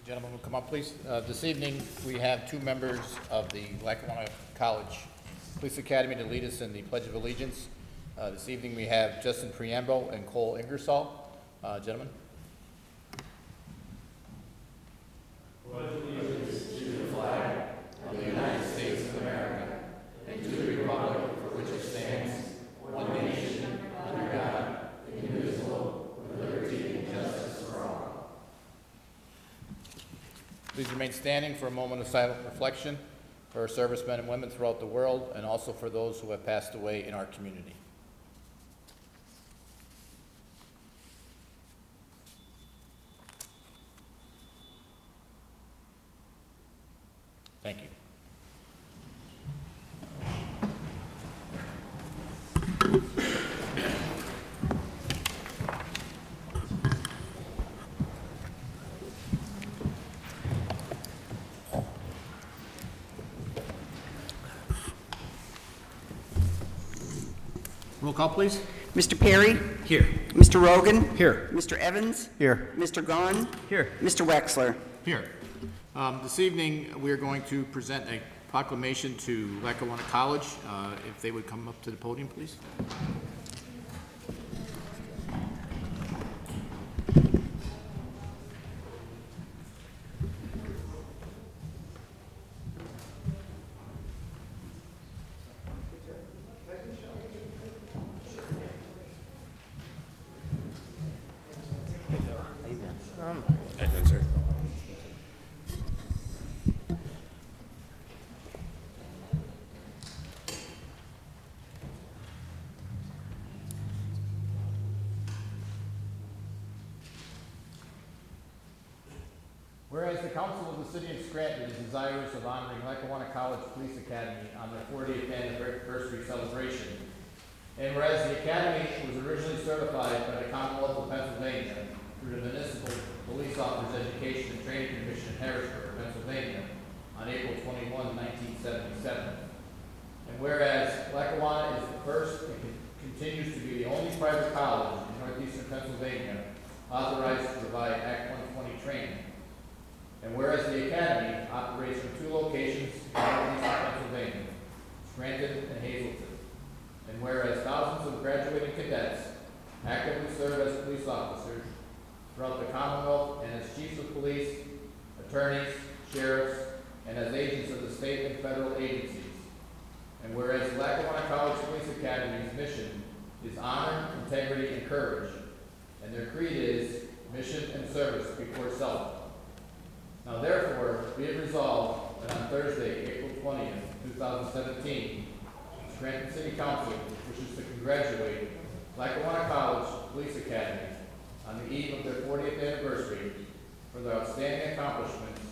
Gentlemen will come up, please. This evening, we have two members of the Lackawanna College Police Academy to lead us in the Pledge of Allegiance. This evening, we have Justin Preambo and Cole Ingersoll. Gentlemen. Pledge allegiance to the flag of the United States of America and to the republic for which it stands, one nation, under God, indivisible, with liberty and justice for all. Please remain standing for a moment of silent reflection for our servicemen and women throughout the world, and also for those who have passed away in our community. Thank you. Roll call, please. Mr. Perry? Here. Mr. Rogan? Here. Mr. Evans? Here. Mr. Gahn? Here. Mr. Wexler? Here. This evening, we are going to present a proclamation to Lackawanna College. If they would come up to the podium, please. Whereas the Council of the City of Scranton is desirous of honoring Lackawanna College Police Academy on their 40th anniversary celebration, and whereas the Academy was originally certified by the Commonwealth of Pennsylvania through the Municipal Police Officers Education and Training Commission in Harrisburg, Pennsylvania, on April 21, 1977, and whereas Lackawanna is the first and continues to be the only private college in northeastern Pennsylvania authorized to provide Act 120 training, and whereas the Academy operates from two locations in northeastern Pennsylvania, Scranton and Hazleton, and whereas thousands of graduating cadets actively serve as police officers throughout the Commonwealth and as chiefs of police, attorneys, sheriffs, and as agents of the state and federal agencies, and whereas Lackawanna College Police Academy's mission is honor, integrity, and courage, and their creed is mission and service before self. Now therefore, be it resolved that on Thursday, April 20th, 2017, the Scranton City Council wishes to congratulate Lackawanna College Police Academy on the eve of their 40th anniversary for their outstanding accomplishments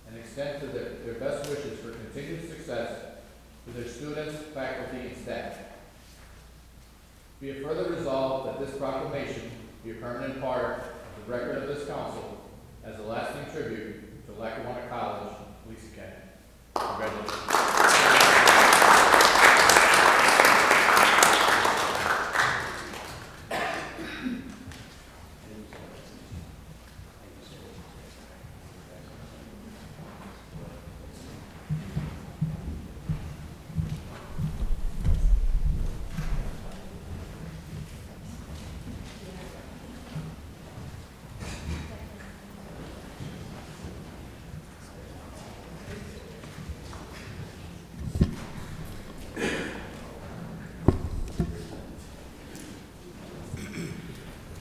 and extend to their best wishes for continued success to their students, faculty, and staff. Be it further resolved that this proclamation be a permanent part of the record of this council as a lasting tribute to Lackawanna College Police Academy. Congratulations.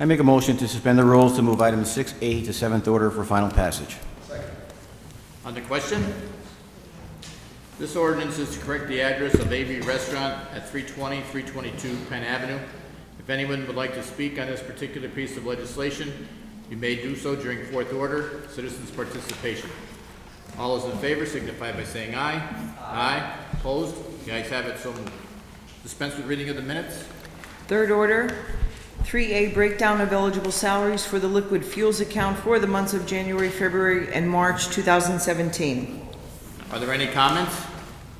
I make a motion to suspend the rules to move items 6A to 7th order for final passage. On the question, this ordinance is to correct the address of AV Restaurant at 320, 322 Penn Avenue. If anyone would like to speak on this particular piece of legislation, you may do so during fourth order, citizens' participation. All those in favor signify by saying aye. Aye. Opposed? The ayes have it, so moved. Dispense with reading of the minutes. Third order, 3A, breakdown of eligible salaries for the liquid fuels account for the months of January, February, and March 2017. Are there any comments?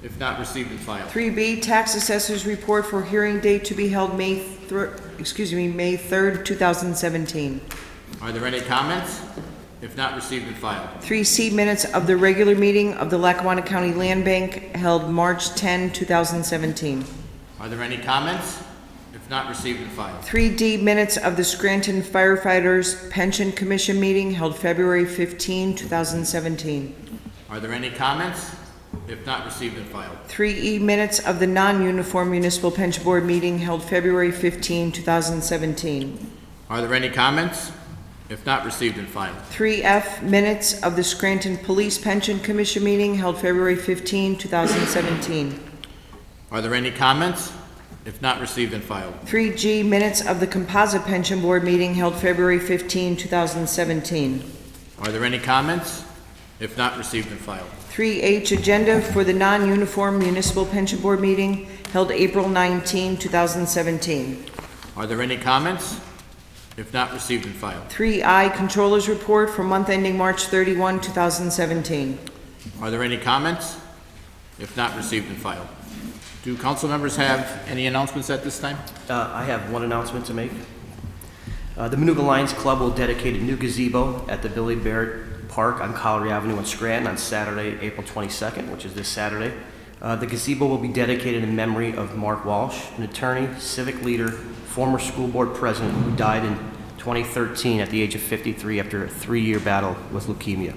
If not, received and filed. 3B, tax assessor's report for hearing date to be held May 3rd, 2017. Are there any comments? if not received and filed. 3C, minutes of the regular meeting of the Lackawanna County Land Bank held March 10, 2017. Are there any comments? If not received and filed. 3D, minutes of the Scranton Firefighters Pension Commission meeting held February 15, 2017. Are there any comments? If not received and filed. 3E, minutes of the non-uniform municipal pension board meeting held February 15, 2017. Are there any comments? If not received and filed. 3F, minutes of the Scranton Police Pension Commission meeting held February 15, 2017. Are there any comments? If not received and filed. 3G, minutes of the Composite Pension Board meeting held February 15, 2017. Are there any comments? If not received and filed. 3H, agenda for the non-uniform municipal pension board meeting held April 19, 2017. Are there any comments? If not received and filed. 3I, controller's report for month ending March 31, 2017. Are there any comments? If not received and filed. Do council members have any announcements at this time? I have one announcement to make. The Manuga Lions Club will dedicate a new gazebo at the Billy Barrett Park on Collery Avenue in Scranton on Saturday, April 22nd, which is this Saturday. The gazebo will be dedicated in memory of Mark Walsh, an attorney, civic leader, former school board president who died in 2013 at the age of 53 after a 3-year battle with leukemia.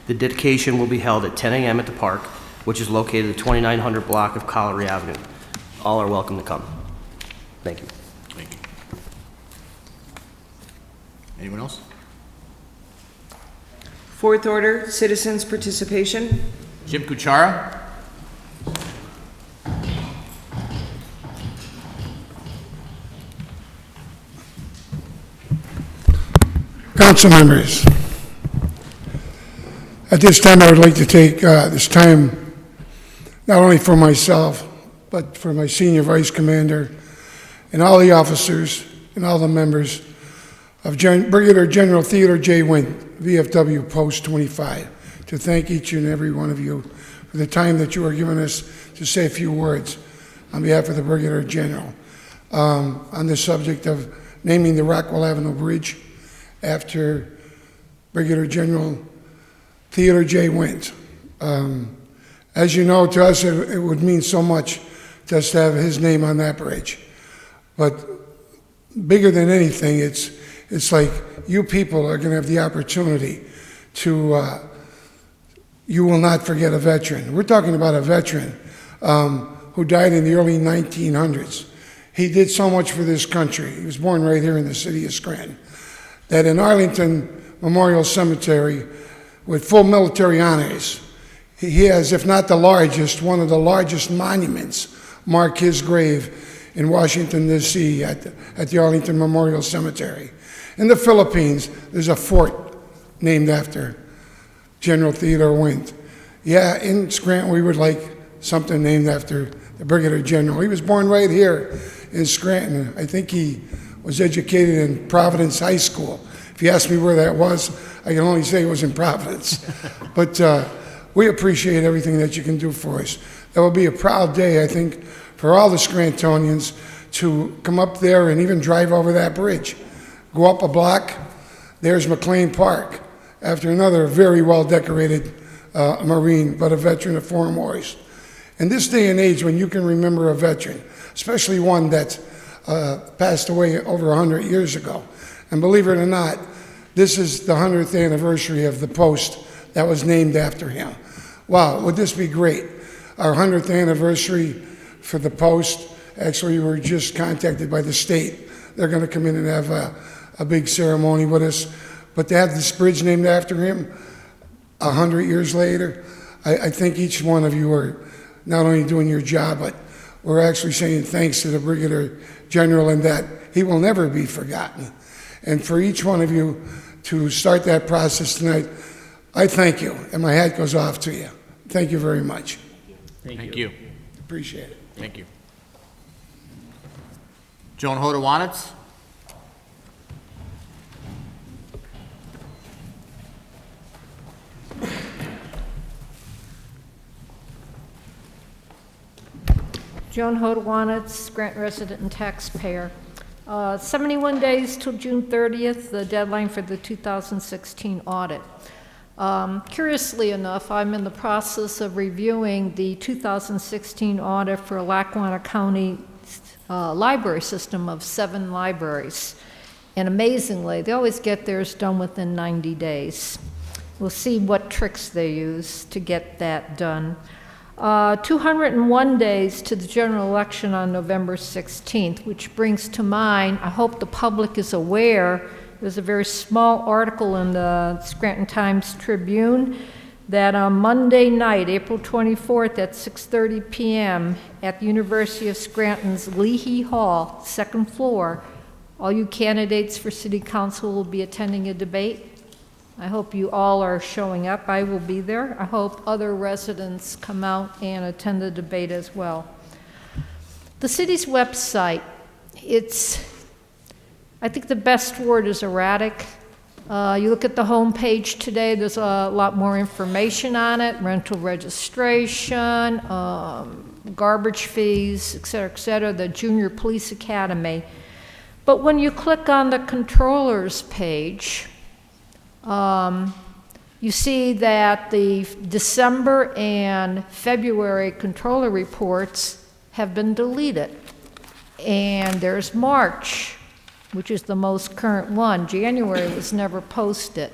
The dedication will be held at 10 a.m. at the park, which is located at the 2900 block of Collery Avenue. All are welcome to come. Thank you. Thank you. Anyone else? Fourth order, citizens' participation. Jim Kuchara? Council members, at this time I would like to take this time not only for myself but for my senior vice commander and all the officers and all the members of Brigadier General Theodore J. Wint, VFW Post 25, to thank each and every one of you for the time that you are giving us to say a few words on behalf of the Brigadier General on the subject of naming the Rockwell Avenue Bridge after Brigadier General Theodore J. Wint. As you know, to us it would mean so much just to have his name on that bridge. But bigger than anything, it's like you people are going to have the opportunity to, you will not forget a veteran. We're talking about a veteran who died in the early 1900s. He did so much for this country. He was born right here in the city of Scranton. That in Arlington Memorial Cemetery, with full military honors, he has, if not the largest, one of the largest monuments mark his grave in Washington, D.C. at the Arlington Memorial Cemetery. In the Philippines, there's a fort named after General Theodore Wint. Yeah, in Scranton, we would like something named after the Brigadier General. He was born right here in Scranton. I think he was educated in Providence High School. If you ask me where that was, I can only say it was in Providence. But we appreciate everything that you can do for us. That will be a proud day, I think, for all the Scrantonians to come up there and even drive over that bridge. Go up a block, there's McLean Park, after another very well-decorated Marine, but a veteran of foreign wars. In this day and age, when you can remember a veteran, especially one that's passed away over 100 years ago. And believe it or not, this is the 100th anniversary of the post that was named after him. Wow, would this be great? Our 100th anniversary for the post. Actually, we were just contacted by the state. They're going to come in and have a big ceremony with us. But to have this bridge named after him 100 years later, I think each one of you are not only doing your job, but we're actually saying thanks to the Brigadier General and that he will never be forgotten. And for each one of you to start that process tonight, I thank you, and my hat goes off to you. Thank you very much. Thank you. Appreciate it. Thank you. Joan Hodawanitz? Joan Hodawanitz, Scranton resident and taxpayer. 71 days till June 30th, the deadline for the 2016 audit. Curiously enough, I'm in the process of reviewing the 2016 audit for Lackawanna County library system of 7 libraries. And amazingly, they always get theirs done within 90 days. We'll see what tricks they use to get that done. 201 days to the general election on November 16th, which brings to mind, I hope the public is aware, there's a very small article in the Scranton Times-Tribune that on Monday night, April 24th at 6:30 p.m. at the University of Scranton's Leahy Hall, 2nd floor, all you candidates for city council will be attending a debate. I hope you all are showing up. I will be there. I hope other residents come out and attend the debate as well. The city's website, I think the best word is erratic. You look at the home page today, there's a lot more information on it, rental registration, garbage fees, et cetera, the Junior Police Academy. But when you click on the controller's page, you see that the December and February controller reports have been deleted. And there's March, which is the most current one. January was never posted.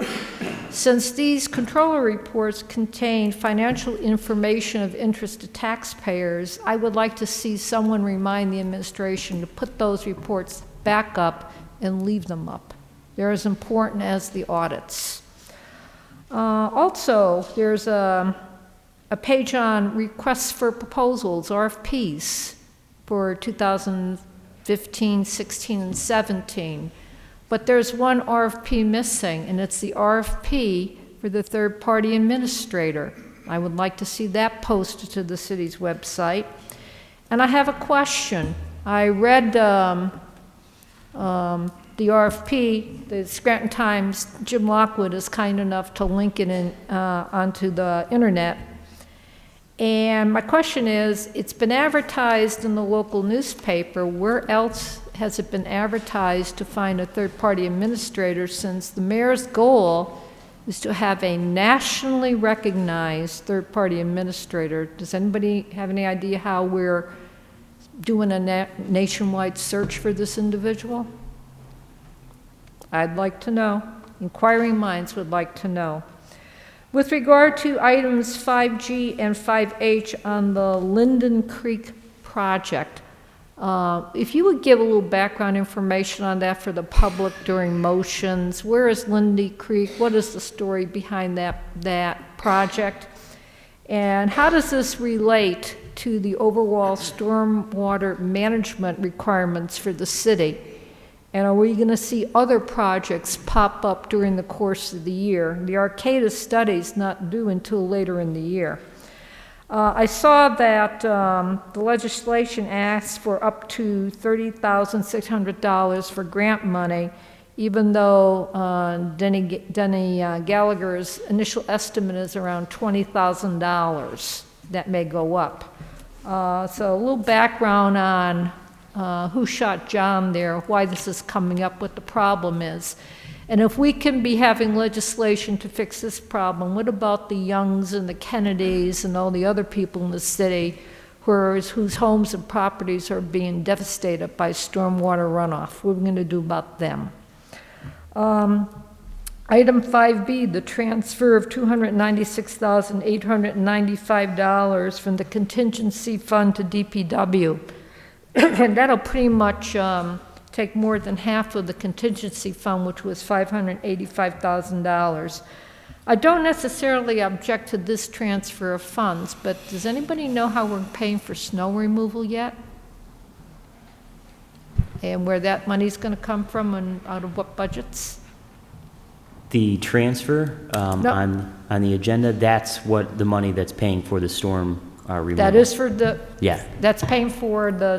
Since these controller reports contain financial information of interest to taxpayers, I would like to see someone remind the administration to put those reports back up and leave them up. They're as important as the audits. Also, there's a page on requests for proposals, RFPs, for 2015, 16, and 17. But there's one RFP missing, and it's the RFP for the third-party administrator. I would like to see that posted to the city's website. And I have a question. I read the RFP, the Scranton Times, Jim Lockwood is kind enough to link it in, onto the internet. And my question is, it's been advertised in the local newspaper. Where else has it been advertised to find a third-party administrator, since the mayor's goal is to have a nationally recognized third-party administrator? Does anybody have any idea how we're doing a nationwide search for this individual? I'd like to know. Inquiring minds would like to know. With regard to items 5G and 5H on the Linden Creek project, if you would give a little background information on that for the public during motions. Where is Linden Creek? What is the story behind that project? And how does this relate to the overall stormwater management requirements for the city? And are we going to see other projects pop up during the course of the year? The Arcata study is not due until later in the year. I saw that the legislation asks for up to $30,600 for grant money, even though Denny Gallagher's initial estimate is around $20,000. That may go up. So a little background on who shot John there, why this is coming up, what the problem is. And if we can be having legislation to fix this problem, what about the Youngs and the Kennedys and all the other people in the city whose homes and properties are being devastated by stormwater runoff? What are we going to do about them? Item 5B, the transfer of $296,895 from the contingency fund to DPW. And that'll pretty much take more than half of the contingency fund, which was $585,000. I don't necessarily object to this transfer of funds, but does anybody know how we're paying for snow removal yet? And where that money's going to come from and out of what budgets? The transfer on the agenda, that's what the money that's paying for the storm removal. That is for the, Yeah. that's paying for the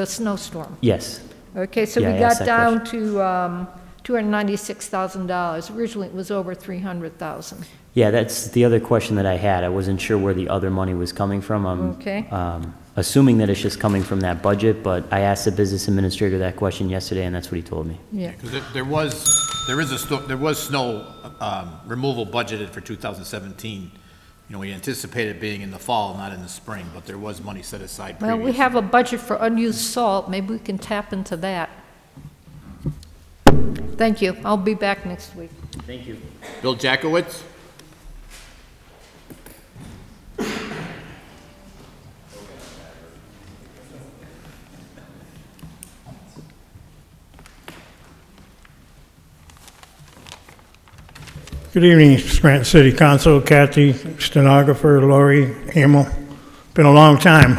snowstorm. Yes. Okay, so Yeah, we I asked got that down to $296,000. Originally, it was over $300,000. Yeah, that's the other question that I had. I wasn't sure where the other money was coming from. I'm Okay. assuming that it's just coming from that budget, but I asked the business administrator that question yesterday, and that's what he told me. Yeah. Because there was snow removal budgeted for 2017. You know, we anticipated it being in the fall, not in the spring, but there was money set aside Well, previously. we have a budget for unused salt. Maybe we can tap into that. Thank you. I'll be back next week. Thank you. Bill Jackowitz? Good evening, Scranton City Council, Kathy, stenographer, Lori, Hamel. Been a long time.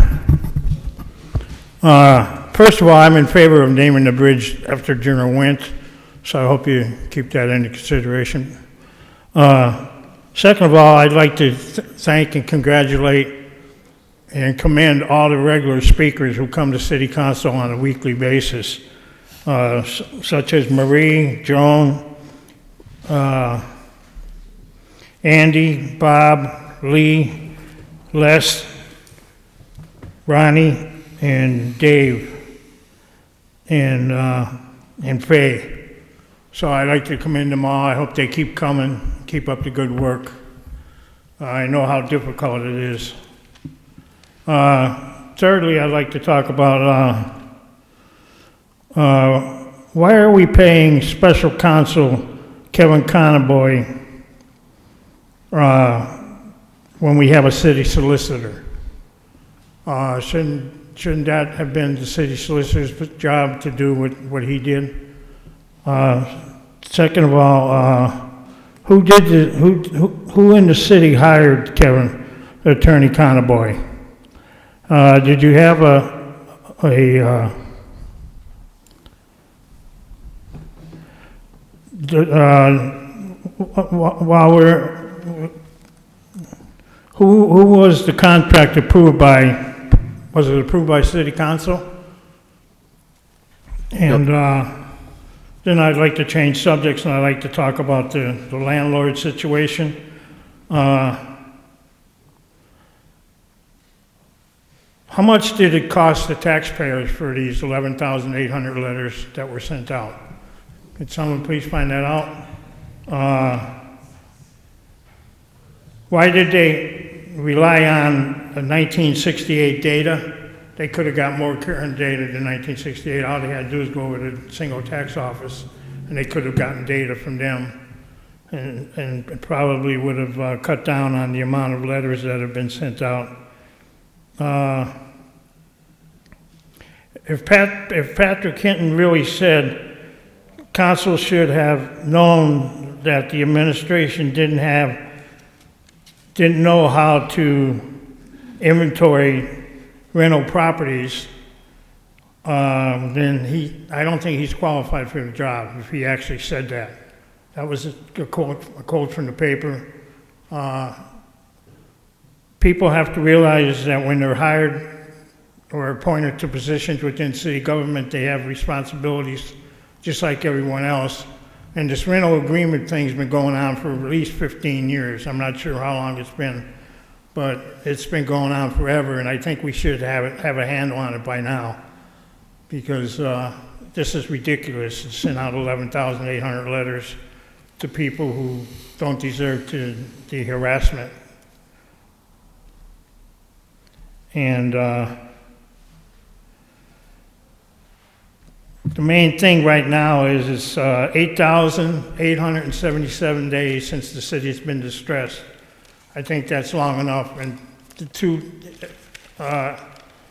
First of all, I'm in favor of naming the bridge after General Wentz, so I hope you keep that into consideration. Second of all, I'd like to thank and congratulate and commend all the regular speakers who come to City Council on a weekly basis, such as Marie, Joan, Andy, Bob, Lee, Les, Ronnie, and Dave, and Faye. So I'd like to commend them all. I hope they keep coming, keep up the good work. I know how difficult it is. Thirdly, I'd like to talk about why are we paying special counsel Kevin Conboy when we have a city solicitor? Shouldn't that have been the city solicitor's job to do what he did? Second of all, who in the city hired Kevin, Attorney Conboy? Did you have while we're who was the contract approved by? Was it approved by City Council? And then I'd like to change subjects, and I'd like to talk about the landlord situation. How much did it cost the taxpayers for these 11,800 letters that were sent out? Could someone please find that out? Why did they rely on the 1968 data? They could have got more current data than 1968. All they had to do is go over to the single tax office, and they could have gotten data from them, and it probably would have cut down on the amount of letters that have been sent out. If Patrick Hinton really said council should have known that the administration didn't know how to inventory rental properties, then I don't think he's qualified for the job if he actually said that. That was a quote from the paper. People have to realize that when they're hired or appointed to positions within city government, they have responsibilities just like everyone else. And this rental agreement thing's been going on for at least 15 years. I'm not sure how long it's been, but it's been going on forever, and I think we should have a handle on it by now, because this is ridiculous to send out 11,800 letters to people who don't deserve the harassment. And the main thing right now is it's 8,877 days since the city's been distressed. I think that's long enough, and the two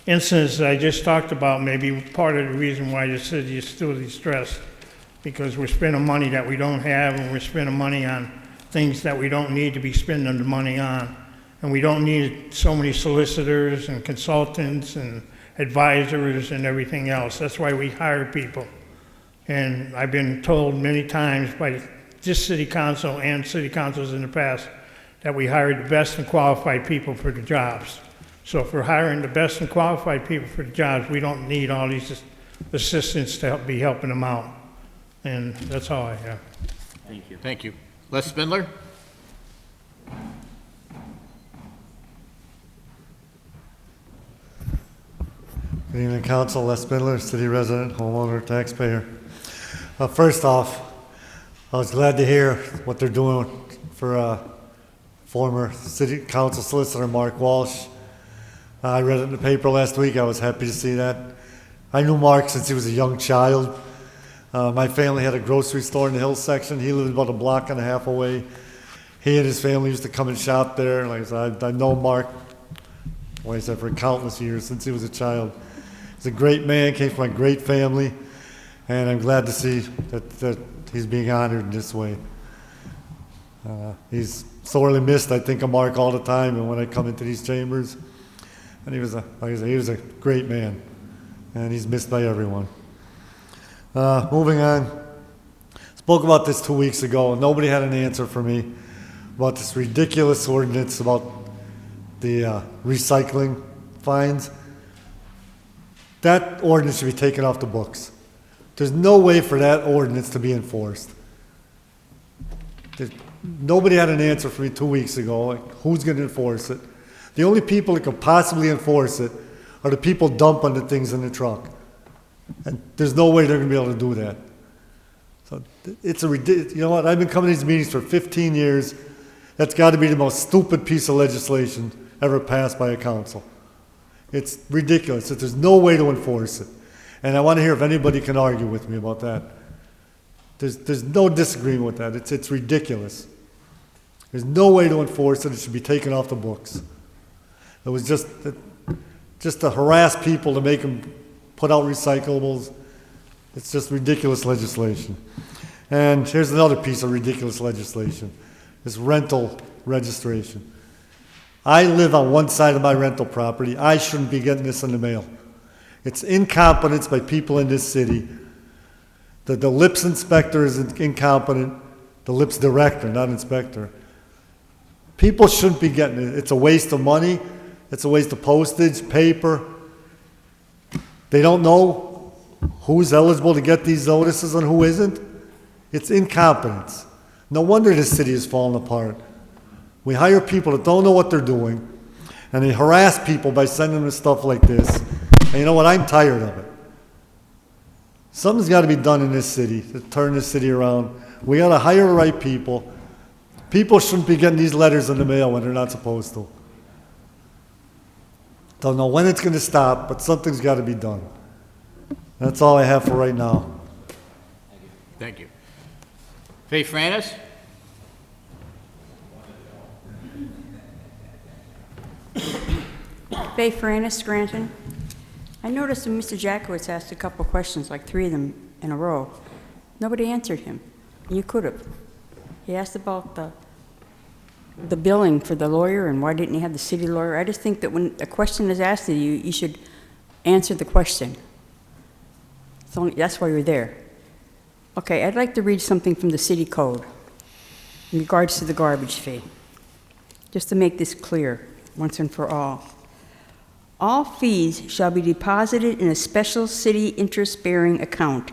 incidents I just talked about may be part of the reason why the city is still distressed, because we're spending money that we don't have, and we're spending money on things that we don't need to be spending the money on. And we don't need so many solicitors and consultants and advisors and everything else. That's why we hire people. And I've been told many times by this city council and city councils in the past that we hire the best and qualified people for the jobs. So if we're hiring the best and qualified people for the jobs, we don't need all these assistants to be helping them out. And that's all I have. Thank you. Thank you. Les Spindler? Good evening, Council. Les Spindler, city resident, homeowner, taxpayer. First off, I was glad to hear what they're doing for former city council solicitor Mark Walsh. I read it in the paper last week. I was happy to see that. I knew Mark since he was a young child. My family had a grocery store in the Hill section. He lived about a block and a half away. He and his family used to come and shop there. Like I said, I know Mark, like I said, for countless years since he was a child. He's a great man, came from a great family, and I'm glad to see that he's being honored in this way. He's sorely missed. I think of Mark all the time, and when I come into these chambers, and he was a great man, and he's missed by everyone. Moving on, spoke about this 2 weeks ago, and nobody had an answer for me about this ridiculous ordinance about the recycling fines. That ordinance should be taken off the books. There's no way for that ordinance to be enforced. Nobody had an answer for me 2 weeks ago, like who's going to enforce it. The only people that could possibly enforce it are the people dumping the things in the truck. And there's no way they're going to be able to do that. So it's a ridiculous, you know what, I've been coming to these meetings for 15 years. That's got to be the most stupid piece of legislation ever passed by a council. It's ridiculous that there's no way to enforce it. And I want to hear if anybody can argue with me about that. There's no disagreement with that. It's ridiculous. There's no way to enforce it. It should be taken off the books. It was just to harass people to make them put out recyclables. It's just ridiculous legislation. And here's another piece of ridiculous legislation. This rental registration. I live on one side of my rental property. I shouldn't be getting this in the mail. It's incompetence by people in this city. The LIPS inspector is incompetent. The LIPS director, not inspector. People shouldn't be getting it. It's a waste of money. It's a waste of postage, paper. They don't know who's eligible to get these notices and who isn't. It's incompetence. No wonder this city is falling apart. We hire people that don't know what they're doing, and they harass people by sending them stuff like this. And you know what? I'm tired of it. Something's got to be done in this city to turn this city around. We got to hire the right people. People shouldn't be getting these letters in the mail when they're not supposed to. Don't know when it's going to stop, but something's got to be done. That's all I have for right now. Thank you. Faith Franis? Faith Franis, Scranton. I noticed that Mr. Jackowitz asked a couple of questions, like 3 of them in a row. Nobody answered him. You could have. He asked about the billing for the lawyer and why didn't he have the city lawyer. I just think that when a question is asked of you, you should answer the question. That's why you're there. Okay, I'd like to read something from the city code in regards to the garbage fee, just to make this clear once and for all. All fees shall be deposited in a special city interest-bearing account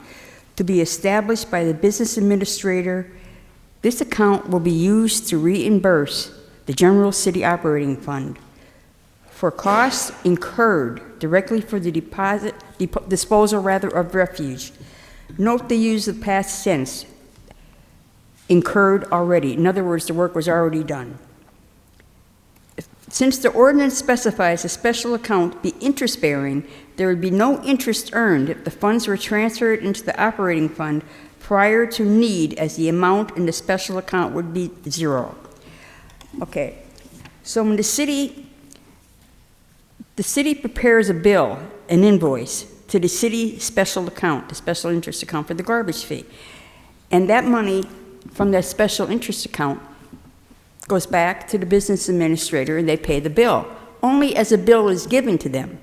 to be established by the business administrator. This account will be used to reimburse the general city operating fund for costs incurred directly for the disposal of refuse. Note the use of past tense, incurred already. In other words, the work was already done. Since the ordinance specifies a special account be interest-bearing, there would be no interest earned if the funds were transferred into the operating fund prior to need, as the amount in the special account would be 0. Okay, so when the city prepares a bill, an invoice, to the city special account, the special interest account for the garbage fee, and that money from that special interest account goes back to the business administrator and they pay the bill. Only as a bill is given to them,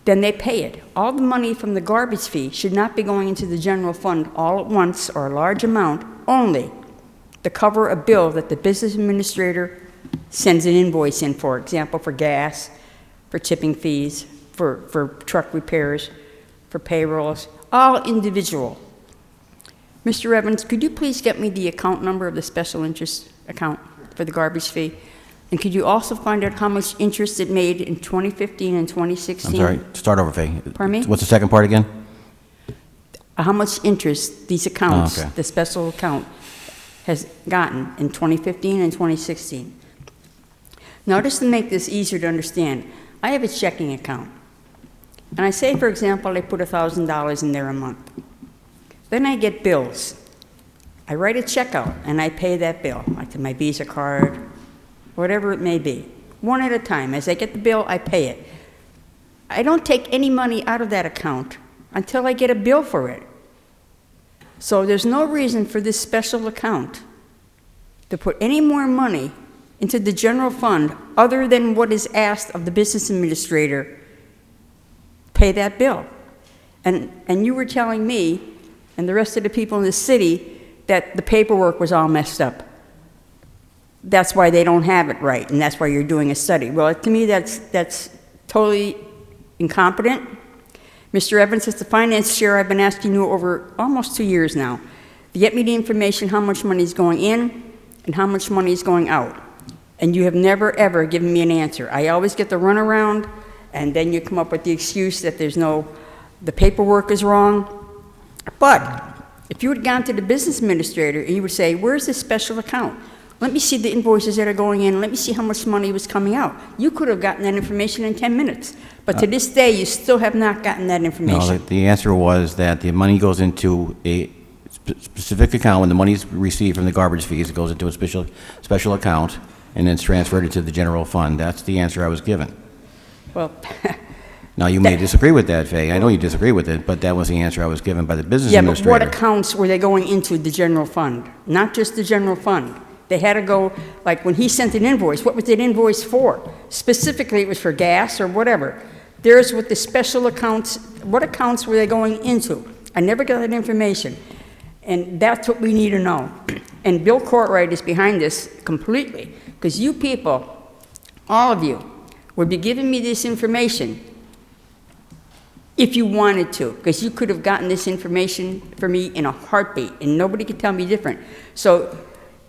then they pay it. All the money from the garbage fee should not be going into the general fund all at once or a large amount, only to cover a bill that the business administrator sends an invoice in, for example, for gas, for tipping fees, for truck repairs, for payrolls, all individual. Mr. Evans, could you please get me the account number of the special interest account for the garbage fee? And could you also find out how much interest it made in 2015 and 2016? I'm sorry, start over, Faye. Pardon me? What's the second part again? How much interest these accounts, Oh, okay. the special account, has gotten in 2015 and 2016. Now, just to make this easier to understand, I have a checking account. And I say, for example, I put $1,000 in there a month. Then I get bills. I write a check out and I pay that bill, like to my Visa card, whatever it may be. One at a time. As I get the bill, I pay it. I don't take any money out of that account until I get a bill for it. So there's no reason for this special account to put any more money into the general fund other than what is asked of the business administrator, pay that bill. And you were telling me and the rest of the people in the city that the paperwork was all messed up. That's why they don't have it right, and that's why you're doing a study. Well, to me, that's totally incompetent. Mr. Evans, as the finance chair, I've been asking you over almost 2 years now to get me the information how much money is going in and how much money is going out. And you have never, ever given me an answer. I always get the runaround, and then you come up with the excuse that the paperwork is wrong. But if you had gone to the business administrator and you would say, where's this special account? Let me see the invoices that are going in. Let me see how much money was coming out. You could have gotten that information in 10 minutes. But to this day, you still have not gotten that information. No, the answer was that the money goes into a specific account. When the money is received from the garbage fees, it goes into a special account, and then it's transferred into the general fund. That's the answer I was given. Well, Now, you may disagree with that, Faye. I know you disagree with it, but that was the answer I was given by the business yeah, but administrator. what accounts were they going into the general fund? Not just the general fund. They had to go, like when he sent an invoice, what was that invoice for? Specifically, it was for gas or whatever. There's what the special accounts, what accounts were they going into? I never got that information. And that's what we need to know. And Bill Courtwright is behind this completely, because you people, all of you, would be giving me this information if you wanted to, because you could have gotten this information for me in a heartbeat, and nobody could tell me different. So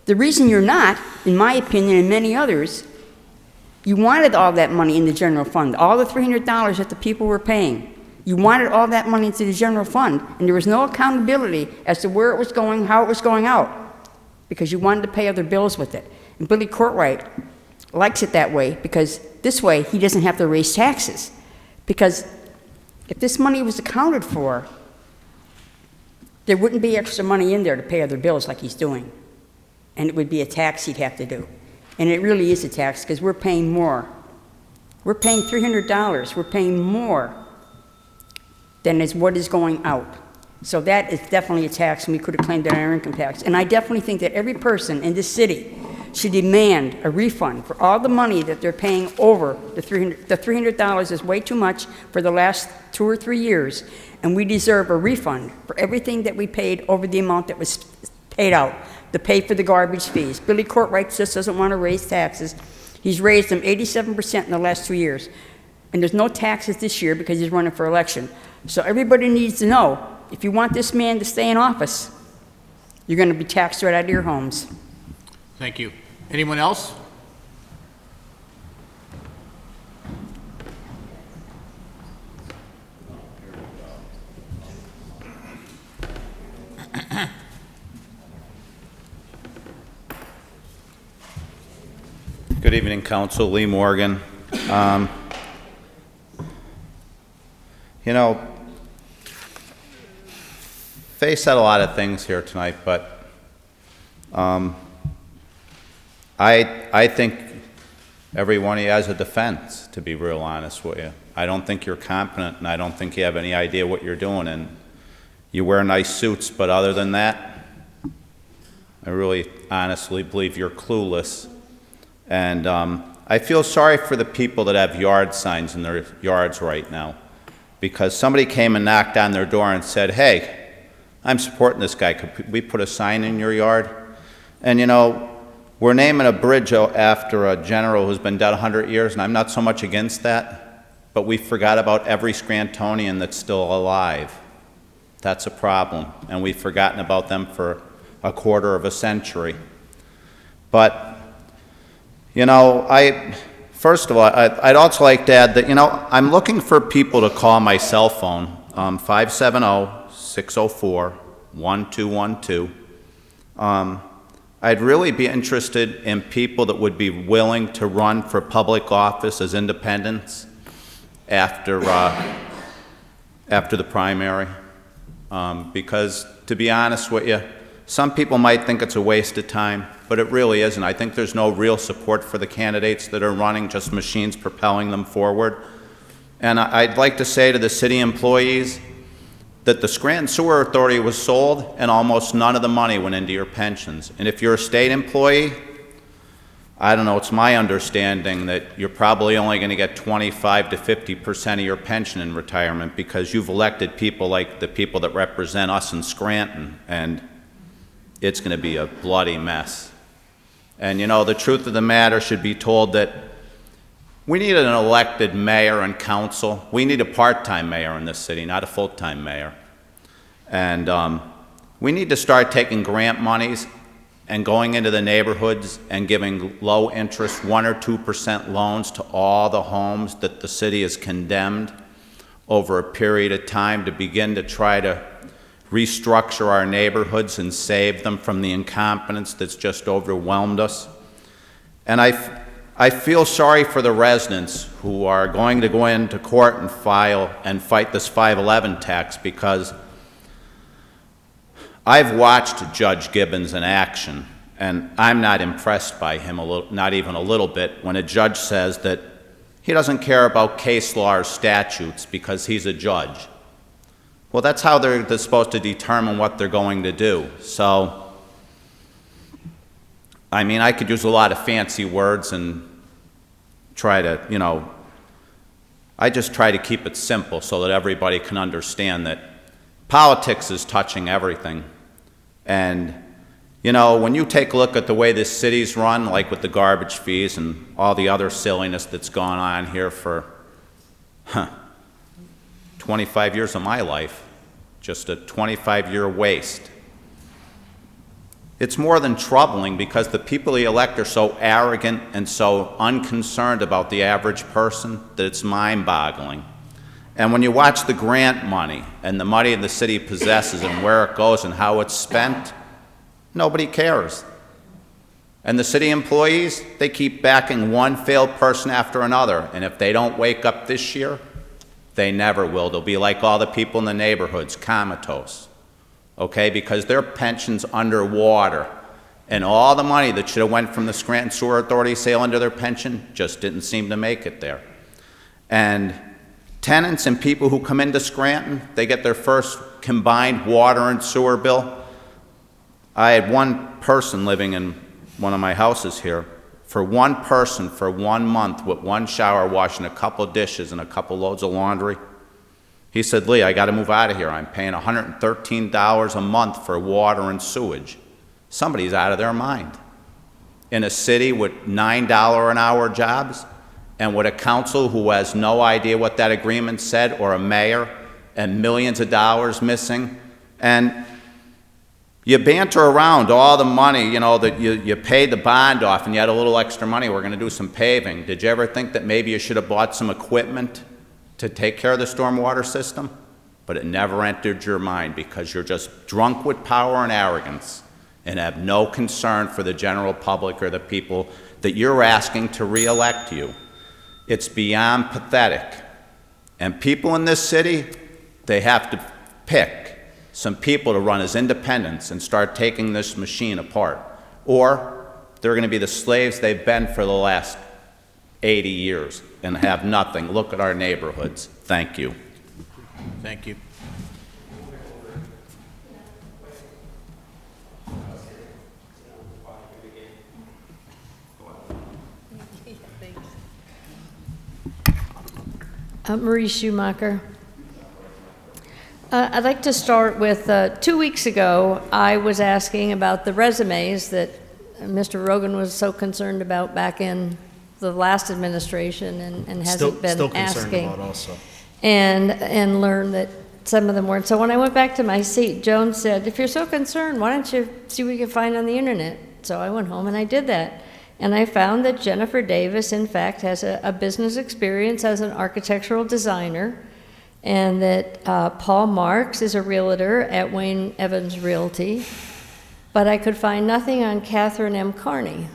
the reason you're not, in my opinion and many others, you wanted all that money in the general fund, all the $300 that the people were paying. You wanted all that money into the general fund, and there was no accountability as to where it was going, how it was going out, because you wanted to pay other bills with it. And Billy Courtwright likes it that way, because this way he doesn't have to raise taxes. Because if this money was accounted for, there wouldn't be extra money in there to pay other bills like he's doing. And it would be a tax he'd have to do. And it really is a tax, because we're paying more. We're paying $300. We're paying more than is what is going out. So that is definitely a tax, and we could have claimed it on our income tax. And I definitely think that every person in this city should demand a refund for all the money that they're paying over the $300. The $300 is way too much for the last 2 or 3 years, and we deserve a refund for everything that we paid over the amount that was paid out to pay for the garbage fees. Billy Courtwright just doesn't want to raise taxes. He's raised them 87% in the last 2 years. And there's no taxes this year because he's running for election. So everybody needs to know, if you want this man to stay in office, you're going to be taxed right out of your homes. Thank you. Anyone else? Good evening, Council. Lee Morgan. You know, Faye said a lot of things here tonight, but I think every one of you has a defense, to be real honest with you. I don't think you're competent, and I don't think you have any idea what you're doing, and you wear nice suits, but other than that, I really honestly believe you're clueless. And I feel sorry for the people that have yard signs in their yards right now, because somebody came and knocked on their door and said, hey, I'm supporting this guy. Could we put a sign in your yard? And, you know, we're naming a bridge after a general who's been dead 100 years, and I'm not so much against that, but we forgot about every Scrantonian that's still alive. That's a problem, and we've forgotten about them for a quarter of a century. But First of all, I'd also like to add that, I'm looking for people to call my cell phone, 570-604-1212. I'd really be interested in people that would be willing to run for public office as independents after the primary. Because, to be honest with you, some people might think it's a waste of time, but it really isn't. I think there's no real support for the candidates that are running, just machines propelling them forward. And I'd like to say to the city employees that the Scranton Sewer Authority was sold and almost none of the money went into your pensions. And if you're a state employee, I don't know, it's my understanding that you're probably only going to get 25 to 50% of your pension in retirement because you've elected people like the people that represent us in Scranton, and it's going to be a bloody mess. And the truth of the matter should be told that we need an elected mayor and council. We need a part-time mayor in this city, not a full-time mayor. And we need to start taking grant monies and going into the neighborhoods and giving low-interest 1 or 2% loans to all the homes that the city has condemned over a period of time to begin to try to restructure our neighborhoods and save them from the incompetence that's just overwhelmed us. And I feel sorry for the residents who are going to go into court and fight this 511 tax, because I've watched Judge Gibbons in action, and I'm not impressed by him, not even a little bit, when a judge says that he doesn't care about case law or statutes because he's a judge. Well, that's how they're supposed to determine what they're going to do. So, I could use a lot of fancy words and try to, I just try to keep it simple so that everybody can understand that politics is touching everything. And, when you take a look at the way this city's run, like with the garbage fees and all the other silliness that's gone on here for, 25 years of my life, just a 25-year waste. It's more than troubling because the people they elect are so arrogant and so unconcerned about the average person that it's mind-boggling. And when you watch the grant money and the money the city possesses and where it goes and how it's spent, nobody cares. And the city employees, they keep backing one failed person after another. And if they don't wake up this year, they never will. They'll be like all the people in the neighborhoods, comatose. Okay, because their pension's underwater. And all the money that should have went from the Scranton Sewer Authority sale into their pension just didn't seem to make it there. And tenants and people who come into Scranton, they get their first combined water and sewer bill. I had one person living in one of my houses here. For one person, for 1 month, with one shower, washing a couple dishes and a couple loads of laundry, he said, "Lee, I got to move out of here. I'm paying $113 a month for water and sewage." Somebody's out of their mind. In a city with $9 an hour jobs, and with a council who has no idea what that agreement said, or a mayor, and millions of dollars missing, and you banter around all the money, that you paid the bond off and you had a little extra money, we're going to do some paving. Did you ever think that maybe you should have bought some equipment to take care of the stormwater system? But it never entered your mind because you're just drunk with power and arrogance and have no concern for the general public or the people that you're asking to re-elect you. It's beyond pathetic. And people in this city, they have to pick some people to run as independents and start taking this machine apart. Or they're going to be the slaves they've been for the last 80 years and have nothing. Look at our neighborhoods. Thank you. Thank you. Marie Schumacher. I'd like to start with 2 weeks ago, I was asking about the resumes that Mr. Rogan was so concerned about back in the last administration and hasn't been still asking. concerned about also. And learned that some of them weren't. So when I went back to my seat, Joan said, "If you're so concerned, why don't you see what you can find on the internet?" So I went home and I did that. And I found that Jennifer Davis, in fact, has a business experience as an architectural designer, and that Paul Marks is a realtor at Wayne Evans Realty. But I could find nothing on Catherine M. Carney.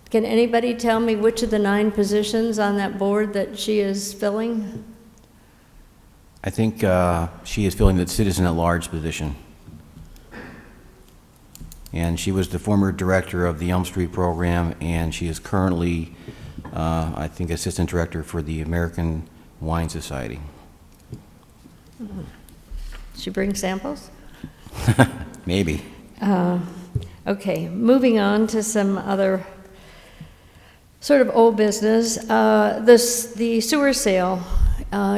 Can anybody tell me which of the 9 positions on that board that she is filling? I think she is filling the citizen-at-large position. And she was the former director of the Elm Street program, and she is currently, I think, assistant director for the American Wine Society. She brings samples? Maybe. Okay, moving on to some other sort of old business. The sewer sale,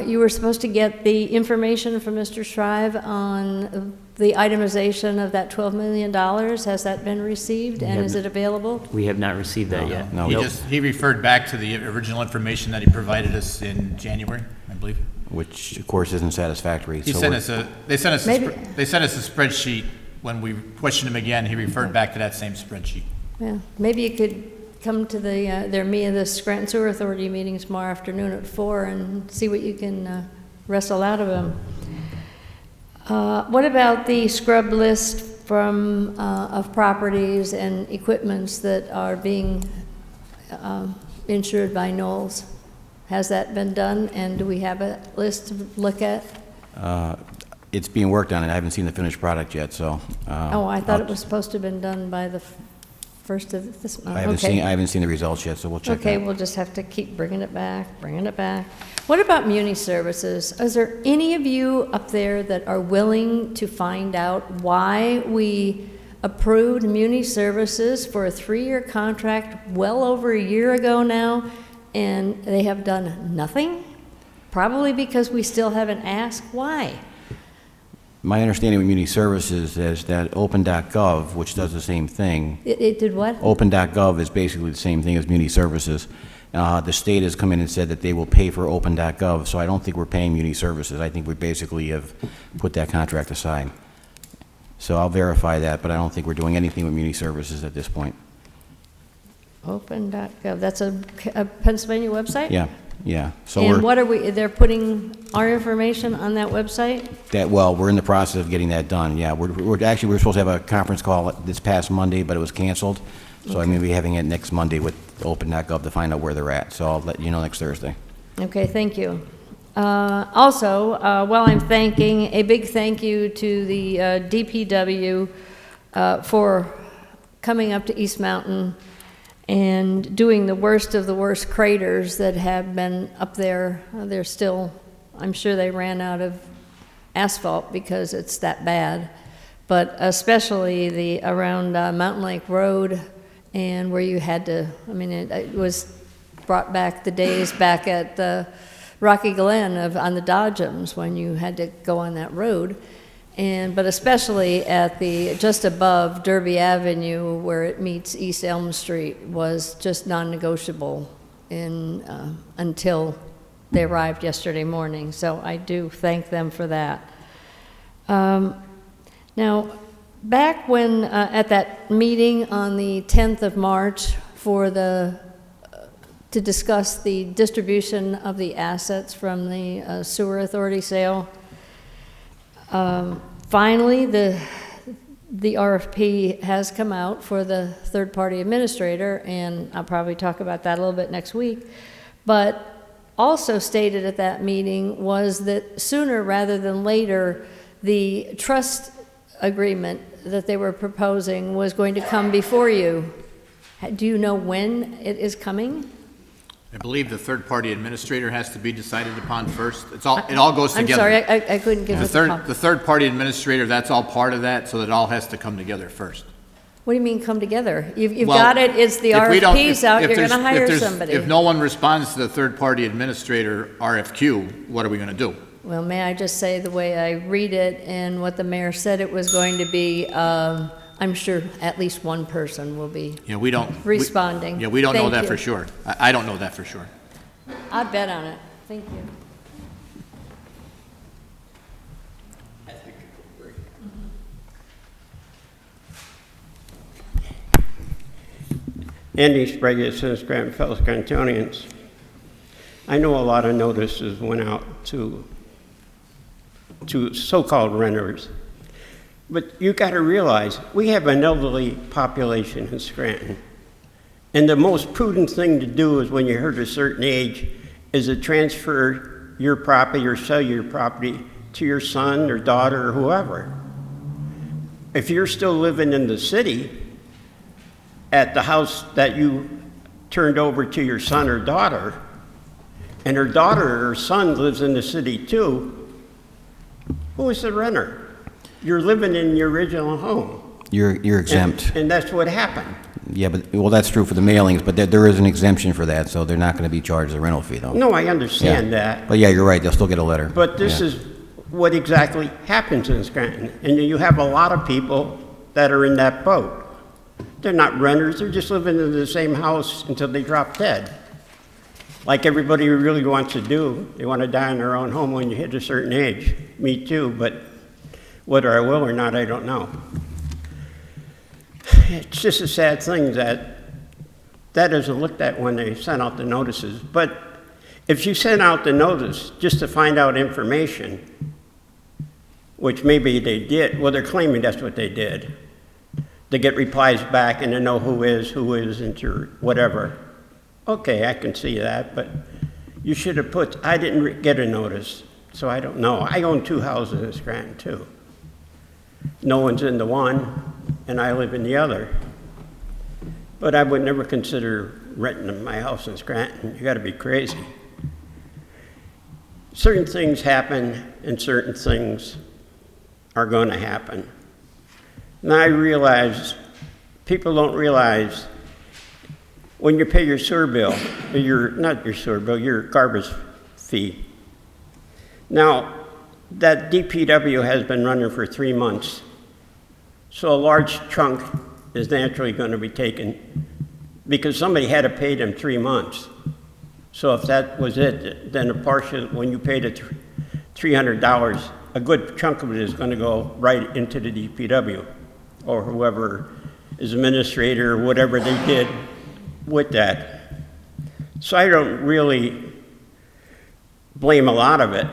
you were supposed to get the information from Mr. Shrive on the itemization of that $12 million. Has that been received, and is it available? We have not received that yet. No. He referred back to the original information that he provided us in January, I believe. Which, of course, isn't satisfactory. They So sent we're- us a spreadsheet. When we questioned him again, he referred back to that same spreadsheet. Yeah, maybe you could come to the Scranton Sewer Authority meeting tomorrow afternoon at 4 and see what you can wrestle out of him. What about the scrub list of properties and equipments that are being insured by Knowles? Has that been done, and do we have a list to look at? It's being worked on, and I haven't seen the finished product yet, so. I thought it was supposed to have been done by the first of this month. I haven't seen the results yet, so we'll check Okay, that. we'll just have to keep bringing it back. What about Muni Services? Is there any of you up there that are willing to find out why we approved Muni Services for a 3-year contract well over a year ago now, and they have done nothing? Probably because we still haven't asked why. My understanding of Muni Services is that open.gov, which does the same thing. It did what? Open.gov is basically the same thing as Muni Services. The state has come in and said that they will pay for open.gov, so I don't think we're paying Muni Services. I think we basically have put that contract aside. So I'll verify that, but I don't think we're doing anything with Muni Services at this point. Open.gov, that's a Pennsylvania website? Yeah. So And they're putting our information on that website? we're in the process of getting that done, yeah. We're supposed to have a conference call this past Monday, but it was canceled. So I'm going to be having it next Monday with open.gov to find out where they're at. So I'll let you know next Thursday. Okay, thank you. Also, while I'm thanking, a big thank you to the DPW for coming up to East Mountain and doing the worst of the worst craters that have been up there. They're still, I'm sure they ran out of asphalt because it's that bad. But especially around Mountain Lake Road, and where you had to, it was brought back the days back at the Rocky Glen on the Dodgems when you had to go on that road. But especially at just above Derby Avenue where it meets East Elm Street was just non-negotiable until they arrived yesterday morning. So I do thank them for that. Now, back when, at that meeting on the 10th of March to discuss the distribution of the assets from the sewer authority sale, finally, the RFP has come out for the third-party administrator, and I'll probably talk about that a little bit next week. But also stated at that meeting was that sooner rather than later, the trust agreement that they were proposing was going to come before you. Do you know when it is coming? I believe the third-party administrator has to be decided upon first. It all goes together. I'm sorry, I couldn't get The third-party administrator, that's all part of that, so it all has to come together first. What do you mean come together? You've Well, got it, it's the if we don't- RFP's out, if you're gonna there's- hire somebody. If no one responds to the third-party administrator RFQ, what are we gonna do? Well, may I just say the way I read it and what the mayor said it was going to be, I'm sure at least one person will be Yeah, we don't. responding. We don't know Thank that you. for sure. I don't know that for sure. I'd bet on it. Thank you. Andy Sprague, Scranton, fellow Scrantonians. I know a lot of notices went out to so-called renters. But you got to realize, we have an elderly population in Scranton. And the most prudent thing to do is when you hit a certain age, is to transfer your property or sell your property to your son or daughter or whoever. If you're still living in the city, at the house that you turned over to your son or daughter, and her daughter or son lives in the city too, who is the renter? You're living in your original home. You're exempt. And that's what happened. Yeah, but, well, that's true for the mailings, but there is an exemption for that, so they're not going to be charged a rental fee, though. No, I understand Yeah. that. But yeah, you're right, they'll still get a letter. But this Yeah. is what exactly happens in Scranton. And you have a lot of people that are in that boat. They're not renters, they're just living in the same house until they drop dead. Like everybody really wants to do. They want to die in their own home when you hit a certain age. Me too, but whether I will or not, I don't know. It's just a sad thing that isn't looked at when they send out the notices. But if you send out the notice just to find out information, which maybe they did, well, they're claiming that's what they did. They get replies back and to know who isn't, or whatever. Okay, I can see that, but you should have put, I didn't get a notice, so I don't know. I own 2 houses in Scranton too. No one's in the one, and I live in the other. But I would never consider renting my house in Scranton. You gotta be crazy. Certain things happen, and certain things are gonna happen. And I realize, people don't realize, when you pay your sewer bill, or not your sewer bill, your garbage fee. Now, that DPW has been running for 3 months. So a large chunk is naturally going to be taken because somebody had to pay them 3 months. So if that was it, then a portion, when you pay the $300, a good chunk of it is going to go right into the DPW or whoever is administrator or whatever they did with that. So I don't really blame a lot of it,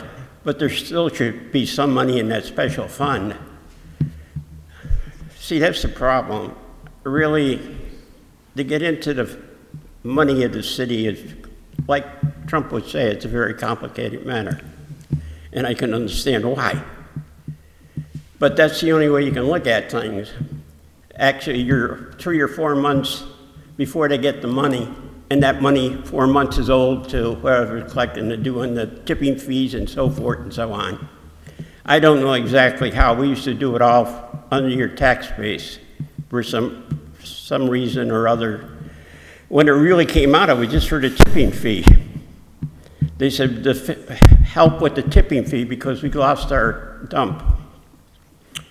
but there still should be some money in that special fund. See, that's the problem. Really, to get into the money of the city is, like Trump would say, it's a very complicated matter. And I can understand why. But that's the only way you can look at things. Actually, you're 3 or 4 months before they get the money, and that money 4 months is old to whoever's collecting and doing the tipping fees and so forth and so on. I don't know exactly how. We used to do it all under your tax base for some reason or other. When it really came out, it was just for the tipping fee. They said help with the tipping fee because we lost our dump.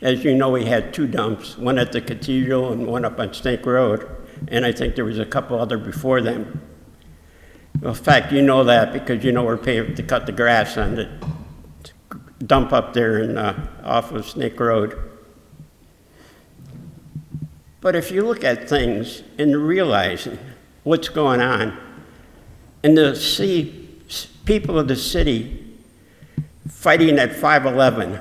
As you know, we had 2 dumps, one at the Cathedral and one up on Snake Road, and I think there was a couple other before them. Well, in fact, you know that because you know we're paying to cut the grass on the dump up there off of Snake Road. But if you look at things and realizing what's going on, and to see people of the city fighting at 511,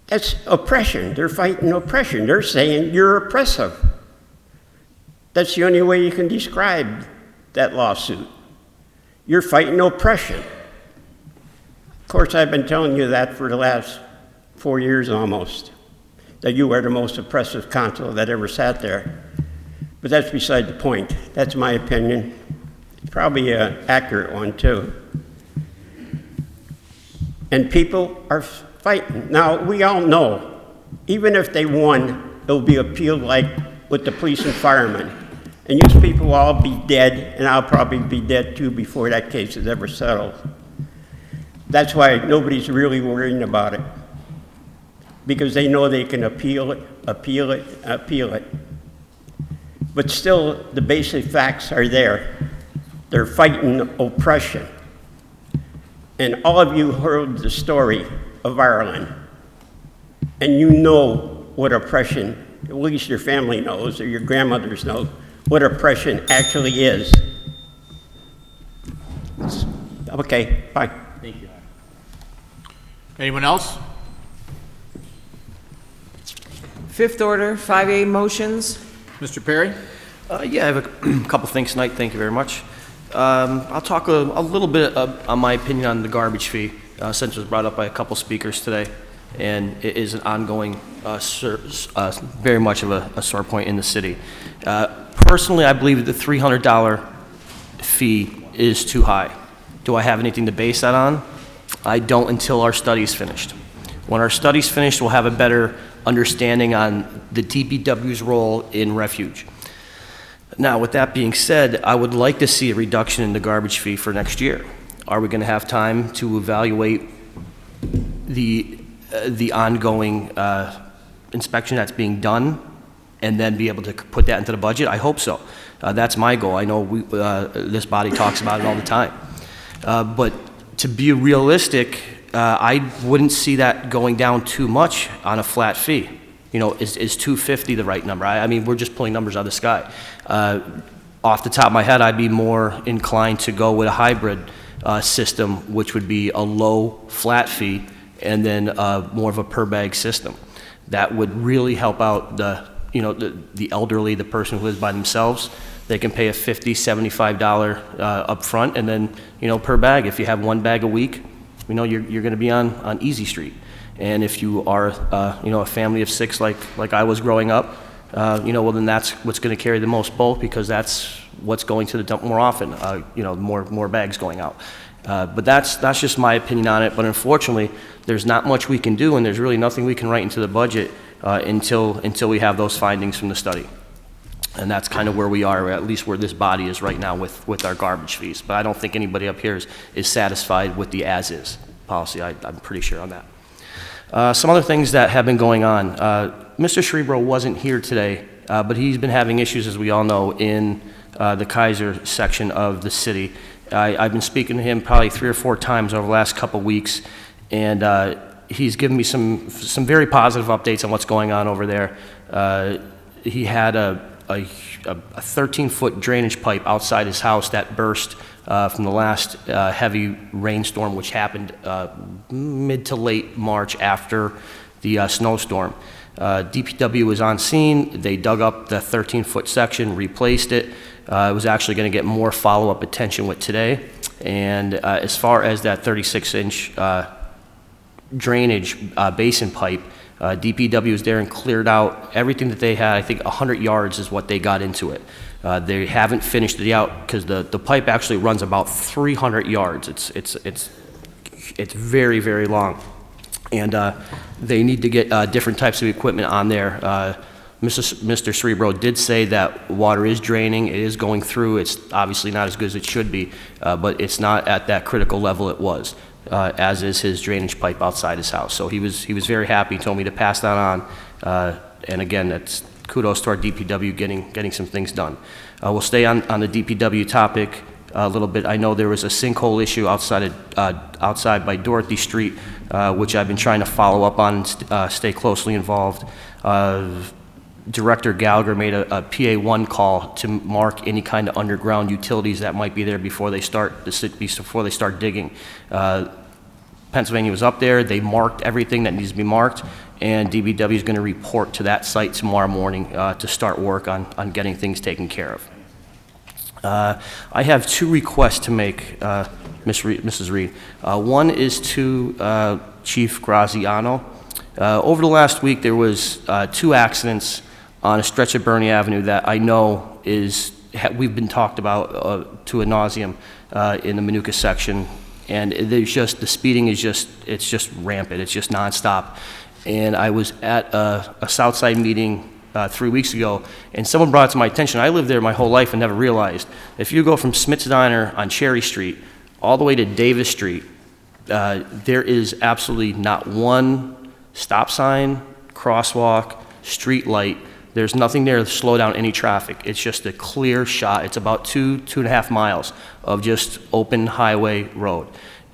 that's oppression. They're fighting oppression. They're saying you're oppressive. That's the only way you can describe that lawsuit. You're fighting oppression. Of course, I've been telling you that for the last 4 years almost, that you are the most oppressive council that ever sat there. But that's beside the point. That's my opinion. It's probably an accurate one, too. And people are fighting. Now, we all know, even if they won, it'll be appealed like with the police and firemen. And you people will all be dead, and I'll probably be dead too before that case is ever settled. That's why nobody's really worrying about it. Because they know they can appeal it, appeal it, appeal it. But still, the basic facts are there. They're fighting oppression. And all of you heard the story of Ireland. And you know what oppression at least your family knows, or your grandmothers know, what oppression actually is. Okay, bye. Thank you. Anyone else? Fifth order, 5A motions. Mr. Perry? Yeah, I have a couple things tonight. Thank you very much. I'll talk a little bit on my opinion on the garbage fee, since it was brought up by a couple speakers today, and it is an ongoing, very much of a sore point in the city. Personally, I believe that the $300 fee is too high. Do I have anything to base that on? I don't until our study's finished. When our study's finished, we'll have a better understanding on the DPW's role in refuge. Now, with that being said, I would like to see a reduction in the garbage fee for next year. Are we going to have time to evaluate the ongoing inspection that's being done and then be able to put that into the budget? I hope so. That's my goal. I know this body talks about it all the time. But to be realistic, I wouldn't see that going down too much on a flat fee. You know, is $250 the right number? I mean, we're just pulling numbers out of the sky. Off the top of my head, I'd be more inclined to go with a hybrid system, which would be a low flat fee and then more of a per bag system. That would really help out the elderly, the person who lives by themselves. They can pay a $50, $75 up front, and then per bag. If you have one bag a week, you're going to be on Easy Street. And if you are a family of 6 like I was growing up, well, then that's what's going to carry the most bulk, because that's what's going to the dump more often. More bags going out. But that's just my opinion on it. But unfortunately, there's not much we can do, and there's really nothing we can write into the budget until we have those findings from the study. And that's kind of where we are, or at least where this body is right now with our garbage fees. But I don't think anybody up here is satisfied with the as-is policy. I'm pretty sure on that. Some other things that have been going on. Mr. Schrebro wasn't here today, but he's been having issues, as we all know, in the Kaiser section of the city. I've been speaking to him probably 3 or 4 times over the last couple weeks, and he's given me some very positive updates on what's going on over there. He had a 13-foot drainage pipe outside his house that burst from the last heavy rainstorm, which happened mid to late March after the snowstorm. DPW was on scene. They dug up the 13-foot section, replaced it. It was actually going to get more follow-up attention with today. And as far as that 36-inch drainage basin pipe, DPW was there and cleared out everything that they had. I think 100 yards is what they got into it. They haven't finished it out because the pipe actually runs about 300 yards. It's very, very long. And they need to get different types of equipment on there. Mr. Cerebro did say that water is draining. It is going through. It's obviously not as good as it should be, but it's not at that critical level it was, as is his drainage pipe outside his house. So he was very happy. He told me to pass that on. And again, that's kudos to our DPW getting some things done. We'll stay on the DPW topic a little bit. I know there was a sinkhole issue outside by Dorothy Street, which I've been trying to follow up on and stay closely involved. Director Gallagher made a PA1 call to mark any kind of underground utilities that might be there before they start digging. Pennsylvania was up there. They marked everything that needs to be marked, and DPW is going to report to that site tomorrow morning to start work on getting things taken care of. I have 2 requests to make, Mrs. Reed. One is to Chief Graziano. Over the last week, there was 2 accidents on a stretch of Bernie Avenue that I know we've been talked about to ad nauseum in the Manuka section, and there's just, the speeding is it's just rampant. It's just nonstop. And I was at a Southside meeting 3 weeks ago, and someone brought it to my attention. I lived there my whole life and never realized. If you go from Smith's Diner on Cherry Street all the way to Davis Street, there is absolutely not one stop sign, crosswalk, street light. There's nothing there to slow down any traffic. It's just a clear shot. It's about 2.5 miles of just open highway road.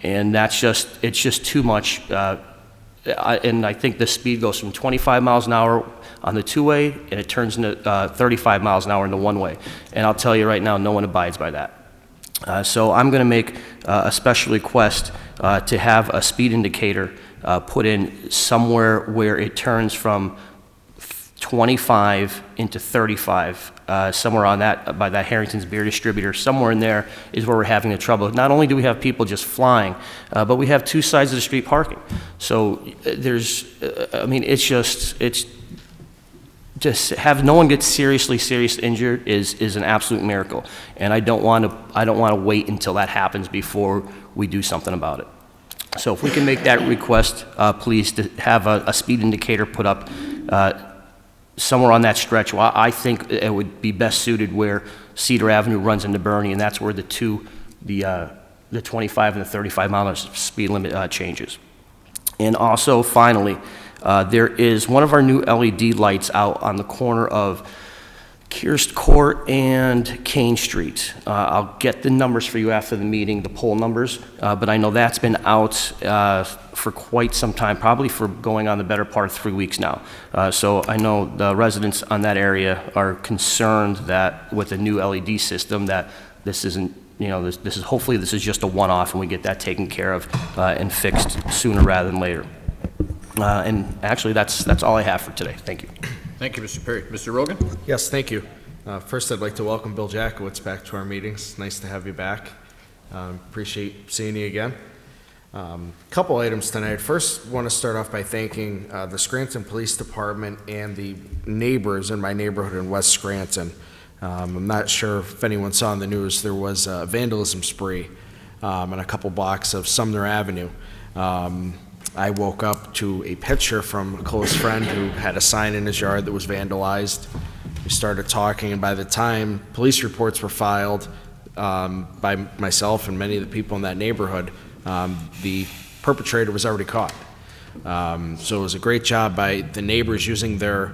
And it's just too much. And I think the speed goes from 25 miles an hour on the two-way, and it turns into 35 miles an hour in the one-way. And I'll tell you right now, no one abides by that. So I'm going to make a special request to have a speed indicator put in somewhere where it turns from 25 into 35, somewhere on that, by that Harrington's Beer Distributor, somewhere in there is where we're having the trouble. Not only do we have people just flying, but we have two sides of the street parking. So there's, I mean, it's just have no one get seriously injured is an absolute miracle. And I don't want to wait until that happens before we do something about it. So if we can make that request, please, to have a speed indicator put up somewhere on that stretch. Well, I think it would be best suited where Cedar Avenue runs into Bernie, and that's where the 25 and the 35 mile speed limit changes. And also, finally, there is one of our new LED lights out on the corner of Kirst Court and Kane Street. I'll get the numbers for you after the meeting, the pole numbers, but I know that's been out for quite some time, probably for going on the better part of 3 weeks now. So I know the residents on that area are concerned that with the new LED system that this isn't, you know, this is hopefully this is just a one-off and we get that taken care of and fixed sooner rather than later. And actually, that's all I have for today. Thank you. Thank you, Mr. Perry. Mr. Rogan? Yes, thank you. First, I'd like to welcome Bill Jackowitz back to our meetings. Nice to have you back. Appreciate seeing you again. Couple items tonight. First, want to start off by thanking the Scranton Police Department and the neighbors in my neighborhood in West Scranton. I'm not sure if anyone saw in the news, there was a vandalism spree on a couple blocks of Sumner Avenue. I woke up to a picture from a close friend who had a sign in his yard that was vandalized. We started talking, and by the time police reports were filed by myself and many of the people in that neighborhood, the perpetrator was already caught. So it was a great job by the neighbors using their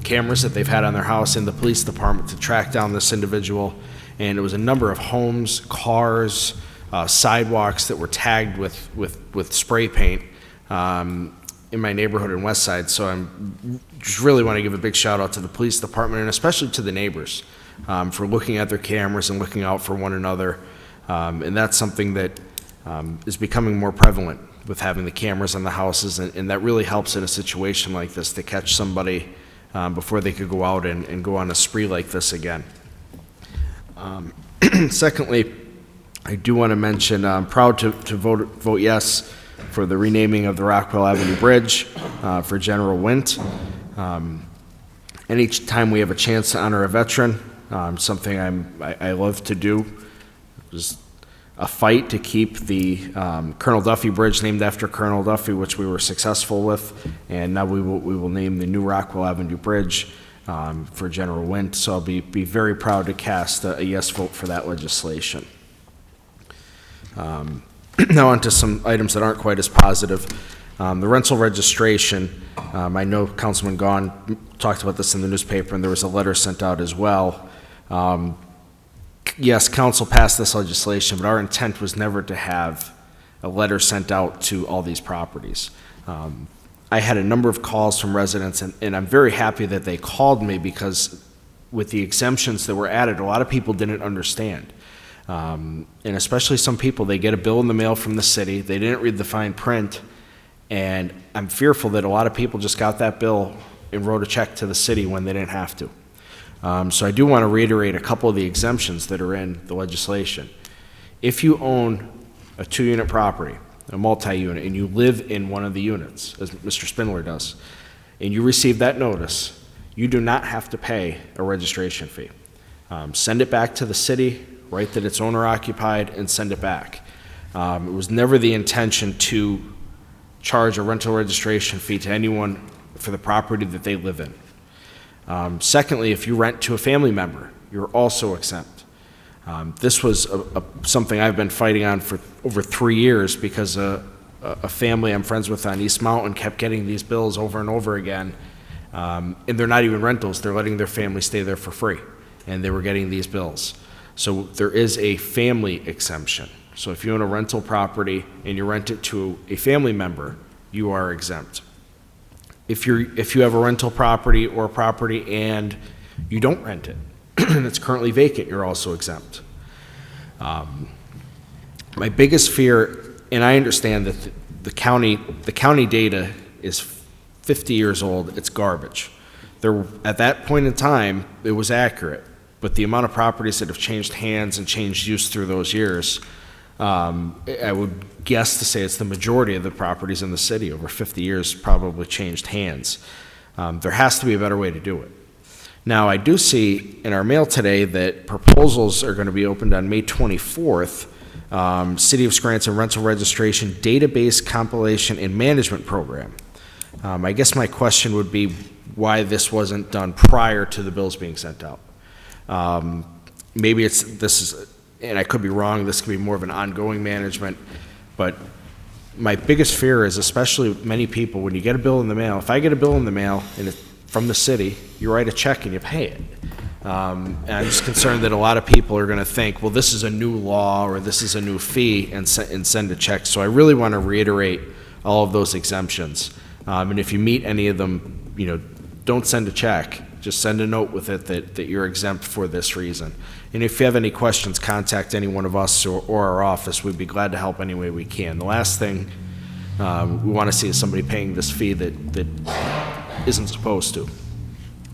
cameras that they've had on their house in the police department to track down this individual. And it was a number of homes, cars, sidewalks that were tagged with spray paint in my neighborhood in West Side. So I'm just really want to give a big shout out to the police department and especially to the neighbors for looking at their cameras and looking out for one another. And that's something that is becoming more prevalent with having the cameras on the houses, and that really helps in a situation like this to catch somebody before they could go out and go on a spree like this again. Secondly, I do want to mention I'm proud to vote yes for the renaming of the Rockwell Avenue Bridge for General Wint. Any time we have a chance to honor a veteran, something I love to do. It was a fight to keep the Colonel Duffy Bridge named after Colonel Duffy, which we were successful with, and now we will name the new Rockwell Avenue Bridge for General Wint. So I'll be very proud to cast a yes vote for that legislation. Now on to some items that aren't quite as positive. The rental registration, I know Councilman Gahn talked about this in the newspaper, and there was a letter sent out as well. Yes, council passed this legislation, but our intent was never to have a letter sent out to all these properties. I had a number of calls from residents, and I'm very happy that they called me because with the exemptions that were added, a lot of people didn't understand. And especially some people, they get a bill in the mail from the city, they didn't read the fine print, and I'm fearful that a lot of people just got that bill and wrote a check to the city when they didn't have to. So I do want to reiterate a couple of the exemptions that are in the legislation. If you own a 2-unit property, a multi-unit, and you live in one of the units, as Mr. Spindler does, and you receive that notice, you do not have to pay a registration fee. Send it back to the city, write that it's owner-occupied, and send it back. It was never the intention to charge a rental registration fee to anyone for the property that they live in. Secondly, if you rent to a family member, you're also exempt. This was something I've been fighting on for over 3 years because a family I'm friends with on East Mountain kept getting these bills over and over again, and they're not even rentals. They're letting their family stay there for free, and they were getting these bills. So there is a family exemption. So if you own a rental property and you rent it to a family member, you are exempt. if you have a rental property or a property and you don't rent it, and it's currently vacant, you're also exempt. My biggest fear, and I understand that the county data is 50 years old, it's garbage. At that point in time, it was accurate, but the amount of properties that have changed hands and changed use through those years, I would guess to say it's the majority of the properties in the city over 50 years probably changed hands. There has to be a better way to do it. Now, I do see in our mail today that proposals are going to be opened on May 24th, City of Scranton Rental Registration Database Compilation and Management Program. I guess my question would be why this wasn't done prior to the bills being sent out. Maybe this is, and I could be wrong, this could be more of an ongoing management, but my biggest fear is, especially many people, when you get a bill in the mail, if I get a bill in the mail and it's from the city, you write a check and you pay it. And I'm just concerned that a lot of people are going to think, well, this is a new law or this is a new fee, and send a check. So I really want to reiterate all of those exemptions. And if you meet any of them, don't send a check. Just send a note with it that you're exempt for this reason. And if you have any questions, contact any one of us or our office. We'd be glad to help any way we can. The last thing we want to see is somebody paying this fee that isn't supposed to.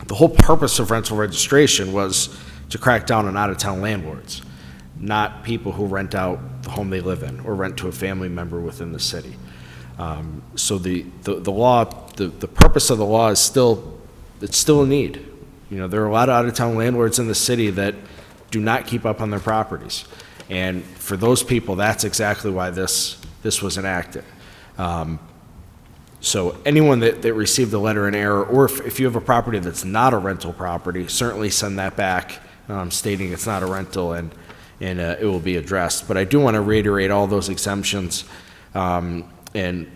The whole purpose of rental registration was to crack down on out-of-town landlords, not people who rent out the home they live in or rent to a family member within the city. So the law, the purpose of the law is still a need. There are a lot of out-of-town landlords in the city that do not keep up on their properties. And for those people, that's exactly why this was enacted. So anyone that received a letter in error, or if you have a property that's not a rental property, certainly send that back stating it's not a rental, and it will be addressed. But I do want to reiterate all those exemptions, and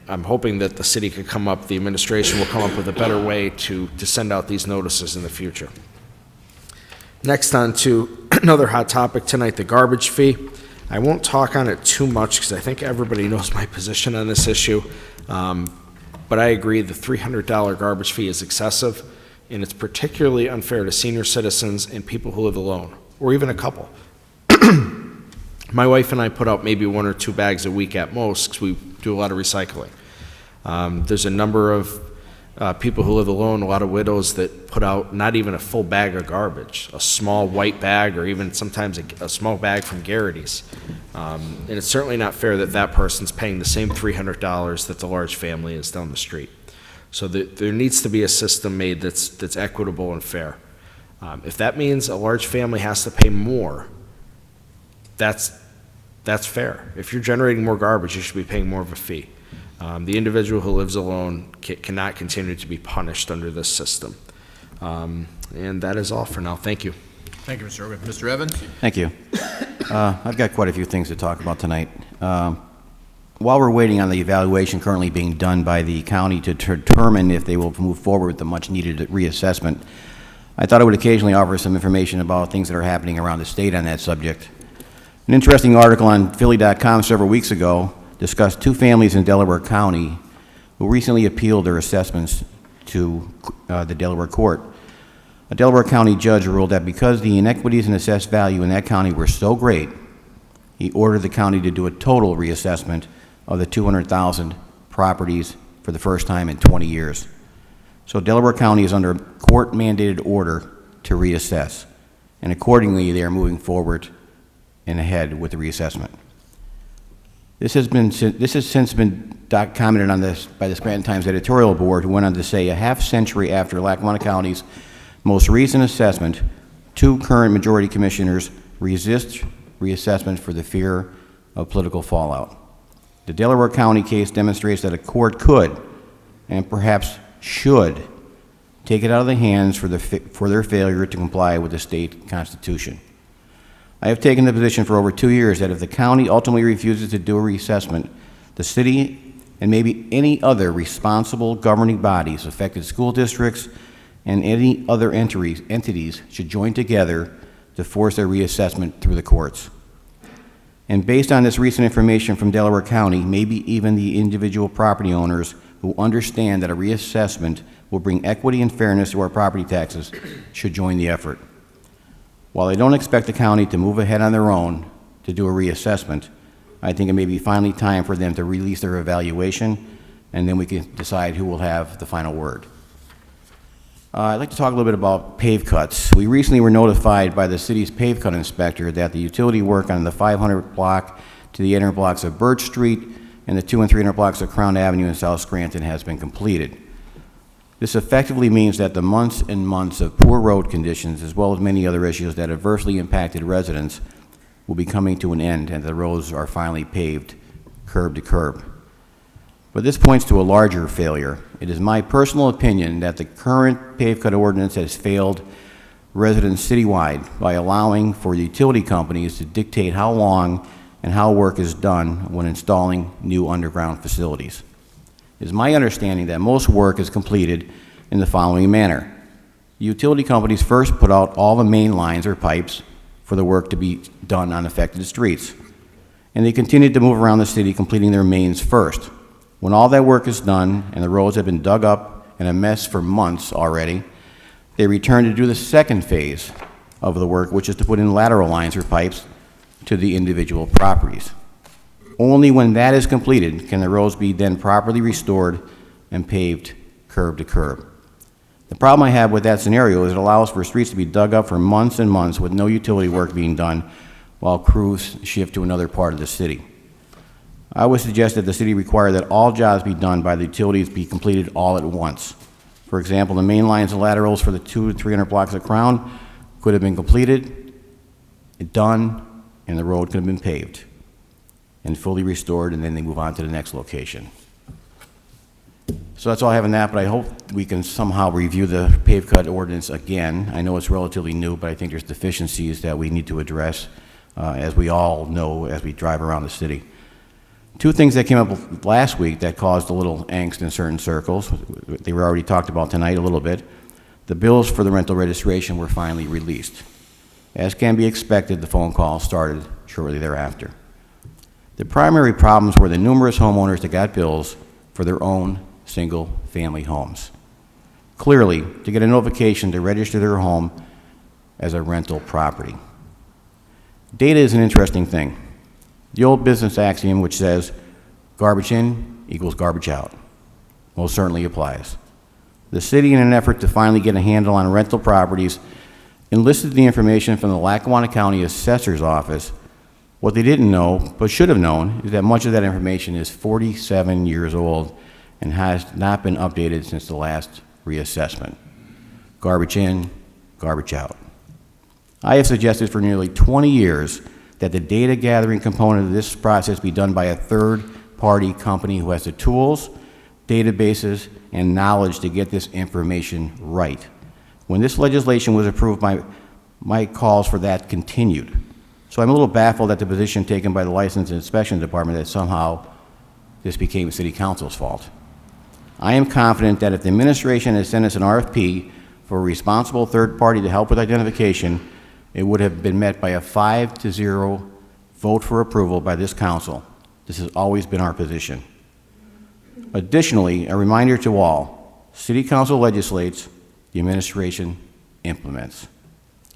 I'm hoping that the city could the administration will come up with a better way to send out these notices in the future. Next on to another hot topic tonight, the garbage fee. I won't talk on it too much because I think everybody knows my position on this issue. But I agree the $300 garbage fee is excessive, and it's particularly unfair to senior citizens and people who live alone, or even a couple. My wife and I put out maybe 1 or 2 bags a week at most because we do a lot of recycling. There's a number of people who live alone, a lot of widows that put out not even a full bag of garbage, a small white bag, or even sometimes a small bag from Garrity's. And it's certainly not fair that person's paying the same $300 that the large family is down the street. So there needs to be a system made that's equitable and fair. If that means a large family has to pay more, that's fair. If you're generating more garbage, you should be paying more of a fee. The individual who lives alone cannot continue to be punished under this system. And that is all for now. Thank you. Thank you, Mr. Urban. Mr. Evans? Thank you. I've got quite a few things to talk about tonight. While we're waiting on the evaluation currently being done by the county to determine if they will move forward with the much-needed reassessment, I thought I would occasionally offer some information about things that are happening around the state on that subject. An interesting article on Philly.com several weeks ago discussed 2 families in Delaware County who recently appealed their assessments to the Delaware court. A Delaware County judge ruled that because the inequities in assessed value in that county were so great, he ordered the county to do a total reassessment of the 200,000 properties for the first time in 20 years. So Delaware County is under court-mandated order to reassess, and accordingly they are moving forward and ahead with the reassessment. This has since been commented on this by the Scranton Times editorial board, who went on to say, a half-century after Lackawanna County's most recent assessment, 2 current majority commissioners resist reassessment for the fear of political fallout. The Delaware County case demonstrates that a court could, and perhaps should, take it out of the hands for their failure to comply with the state constitution. I have taken the position for over 2 years that if the county ultimately refuses to do a reassessment, the city and maybe any other responsible governing bodies, affected school districts, and any other entities should join together to force their reassessment through the courts. And based on this recent information from Delaware County, maybe even the individual property owners who understand that a reassessment will bring equity and fairness to our property taxes should join the effort. While I don't expect the county to move ahead on their own to do a reassessment, I think it may be finally time for them to release their evaluation, and then we can decide who will have the final word. I'd like to talk a little bit about pave cuts. We recently were notified by the city's pave cut inspector that the utility work on the 500 block to the 800 blocks of Birch Street and the 200 and 300 blocks of Crown Avenue in South Scranton has been completed. This effectively means that the months and months of poor road conditions, as well as many other issues that adversely impacted residents, will be coming to an end, and the roads are finally paved curb to curb. But this points to a larger failure. It is my personal opinion that the current pave cut ordinance has failed residents citywide by allowing for utility companies to dictate how long and how work is done when installing new underground facilities. It is my understanding that most work is completed in the following manner. Utility companies first put out all the main lines or pipes for the work to be done on affected streets, and they continued to move around the city completing their mains first. When all that work is done and the roads have been dug up and a mess for months already, they return to do the second phase of the work, which is to put in lateral lines or pipes to the individual properties. Only when that is completed can the roads be then properly restored and paved curb to curb. The problem I have with that scenario is it allows for streets to be dug up for months and months with no utility work being done while crews shift to another part of the city. I would suggest that the city require that all jobs be done by the utilities be completed all at once. For example, the main lines and laterals for the 200 to 300 blocks of Crown could have been completed, done, and the road could have been paved and fully restored, and then they move on to the next location. So that's all I have on that, but I hope we can somehow review the pave cut ordinance again. I know it's relatively new, but I think there's deficiencies that we need to address, as we all know as we drive around the city. Two things that came up last week that caused a little angst in certain circles. They were already talked about tonight a little bit. The bills for the rental registration were finally released. As can be expected, the phone calls started shortly thereafter. The primary problems were the numerous homeowners that got bills for their own single-family homes. Clearly, to get a notification to register their home as a rental property. Data is an interesting thing. The old business axiom which says, garbage in equals garbage out, most certainly applies. The city, in an effort to finally get a handle on rental properties, enlisted the information from the Lackawanna County Assessor's Office. What they didn't know, but should have known, is that much of that information is 47 years old and has not been updated since the last reassessment. Garbage in, garbage out. I have suggested for nearly 20 years that the data gathering component of this process be done by a third-party company who has the tools, databases, and knowledge to get this information right. When this legislation was approved, my calls for that continued. So I'm a little baffled at the position taken by the License and Inspection Department that somehow this became City Council's fault. I am confident that if the administration had sent us an RFP for a responsible third party to help with identification, it would have been met by a 5-0 vote for approval by this council. This has always been our position. Additionally, a reminder to all, City Council legislates, the administration implements.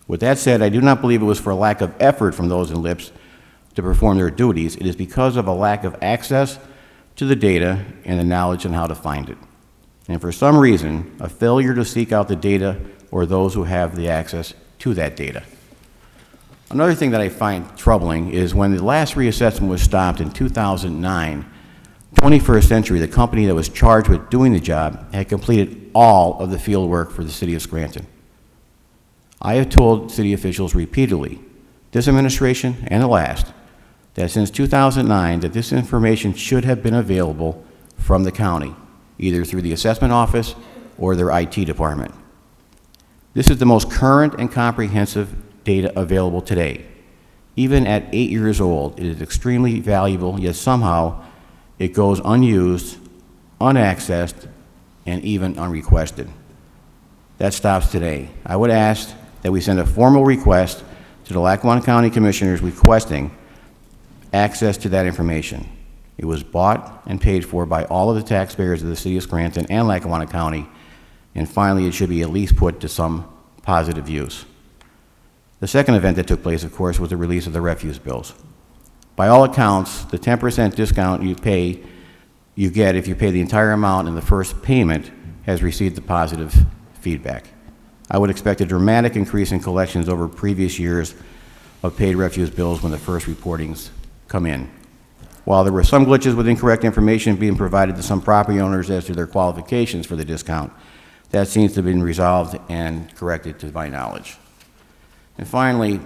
With that said, I do not believe it was for a lack of effort from those in LIPS to perform their duties. It is because of a lack of access to the data and the knowledge on how to find it. And for some reason, a failure to seek out the data or those who have the access to that data. Another thing that I find troubling is when the last reassessment was stopped in 2009, 21st Century, the company that was charged with doing the job, had completed all of the field work for the city of Scranton. I have told city officials repeatedly, this administration and the last, that since 2009, that this information should have been available from the county, either through the assessment office or their IT department. This is the most current and comprehensive data available today. Even at 8 years old, it is extremely valuable, yet somehow it goes unused, unaccessed, and even unrequested. That stops today. I would ask that we send a formal request to the Lackawanna County Commissioners requesting access to that information. It was bought and paid for by all of the taxpayers of the city of Scranton and Lackawanna County, and finally, it should be at least put to some positive use. The second event that took place, of course, was the release of the refuse bills. By all accounts, the 10% discount you get if you pay the entire amount in the first payment has received the positive feedback. I would expect a dramatic increase in collections over previous years of paid refuse bills when the first reportings come in. While there were some glitches with incorrect information being provided to some property owners as to their qualifications for the discount, that seems to have been resolved and corrected to my knowledge. And finally,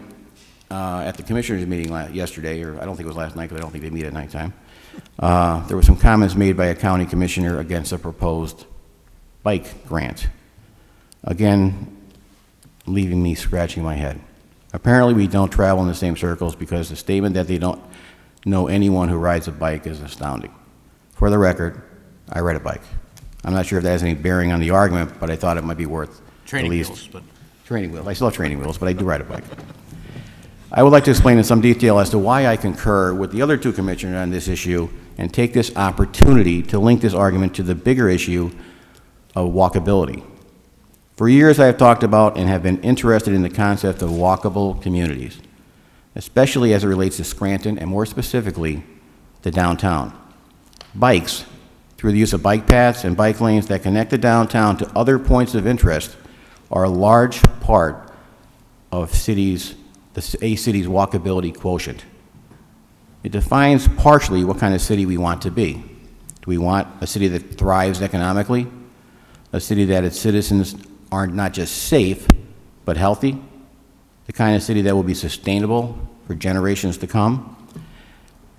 at the commissioners' meeting yesterday, or I don't think it was last night because I don't think they meet at nighttime, there were some comments made by a county commissioner against a proposed bike grant. Again, leaving me scratching my head. Apparently we don't travel in the same circles because the statement that they don't know anyone who rides a bike is astounding. For the record, I ride a bike. I'm not sure if that has any bearing on the argument, but I thought it might be worth Training at least. wheels, but. Training wheels. I still have training wheels, but I do ride a bike. I would like to explain in some detail as to why I concur with the other two commissioners on this issue and take this opportunity to link this argument to the bigger issue of walkability. For years, I have talked about and have been interested in the concept of walkable communities, especially as it relates to Scranton and more specifically, the downtown. Bikes, through the use of bike paths and bike lanes that connect the downtown to other points of interest, are a large part of a city's walkability quotient. It defines partially what kind of city we want to be. Do we want a city that thrives economically? A city that its citizens are not just safe, but healthy? The kind of city that will be sustainable for generations to come?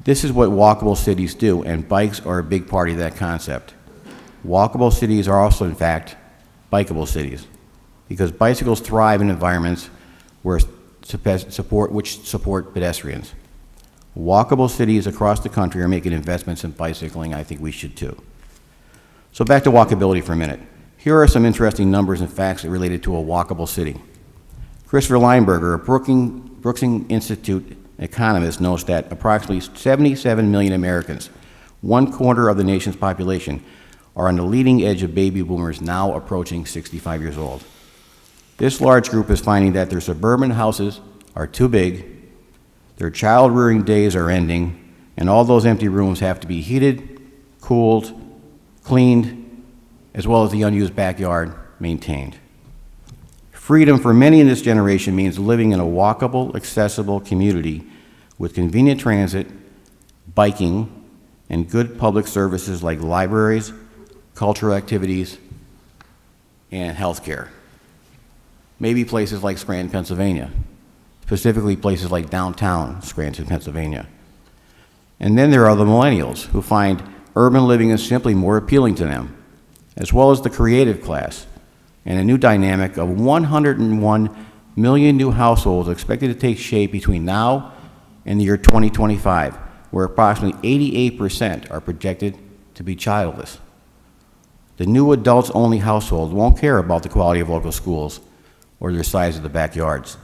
This is what walkable cities do, and bikes are a big part of that concept. Walkable cities are also, in fact, bikeable cities, because bicycles thrive in environments which support pedestrians. Walkable cities across the country are making investments in bicycling. I think we should too. So back to walkability for a minute. Here are some interesting numbers and facts related to a walkable city. Christopher Lineberger, a Brookings Institute economist, notes that approximately 77 million Americans, 1/4 of the nation's population, are on the leading edge of baby boomers now approaching 65 years old. This large group is finding that their suburban houses are too big, their child-rearing days are ending, and all those empty rooms have to be heated, cooled, cleaned, as well as the unused backyard maintained. Freedom for many in this generation means living in a walkable, accessible community with convenient transit, biking, and good public services like libraries, cultural activities, and healthcare. Maybe places like Scranton, Pennsylvania, specifically places like downtown Scranton, Pennsylvania. And then there are the millennials who find urban living is simply more appealing to them, as well as the creative class, and a new dynamic of 101 million new households expected to take shape between now and the year 2025, where approximately 88% are projected to be childless. The new adults-only household won't care about the quality of local schools or the size of the backyards,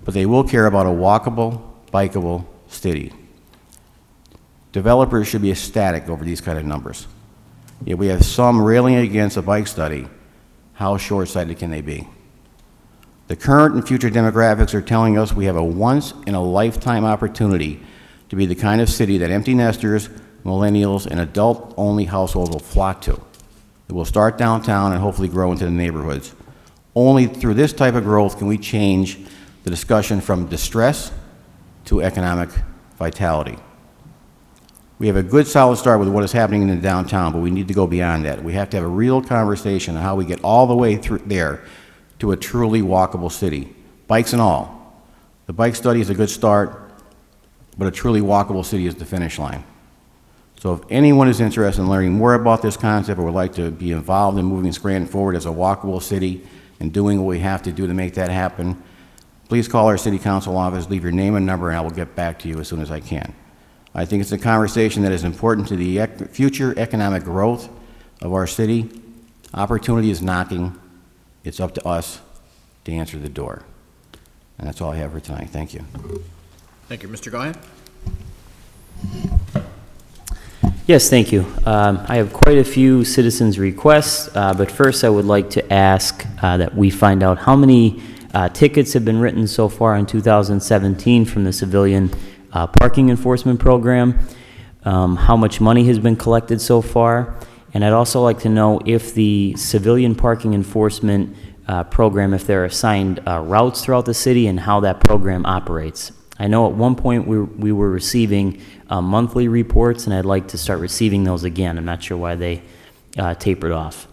but they will care about a walkable, bikeable city. Developers should be ecstatic over these kind of numbers. Yet we have some railing against a bike study. How short-sighted can they be? The current and future demographics are telling us we have a once-in-a-lifetime opportunity to be the kind of city that empty nesters, millennials, and adult-only households will flock to. It will start downtown and hopefully grow into the neighborhoods. Only through this type of growth can we change the discussion from distress to economic vitality. We have a good solid start with what is happening in the downtown, but we need to go beyond that. We have to have a real conversation on how we get all the way through there to a truly walkable city, bikes and all. The bike study is a good start, but a truly walkable city is the finish line. So if anyone is interested in learning more about this concept or would like to be involved in moving Scranton forward as a walkable city and doing what we have to do to make that happen, please call our city council office, leave your name and number, and I will get back to you as soon as I can. I think it's a conversation that is important to the future economic growth of our city. Opportunity is knocking. It's up to us to answer the door. And that's all I have for tonight. Thank you. Thank you. Mr. Gohan? Yes, thank you. I have quite a few citizens' requests, but first I would like to ask that we find out how many tickets have been written so far in 2017 from the civilian parking enforcement program, how much money has been collected so far, and I'd also like to know if the civilian parking enforcement program, if they're assigned routes throughout the city and how that program operates. I know at one point we were receiving monthly reports, and I'd like to start receiving those again. I'm not sure why they tapered off.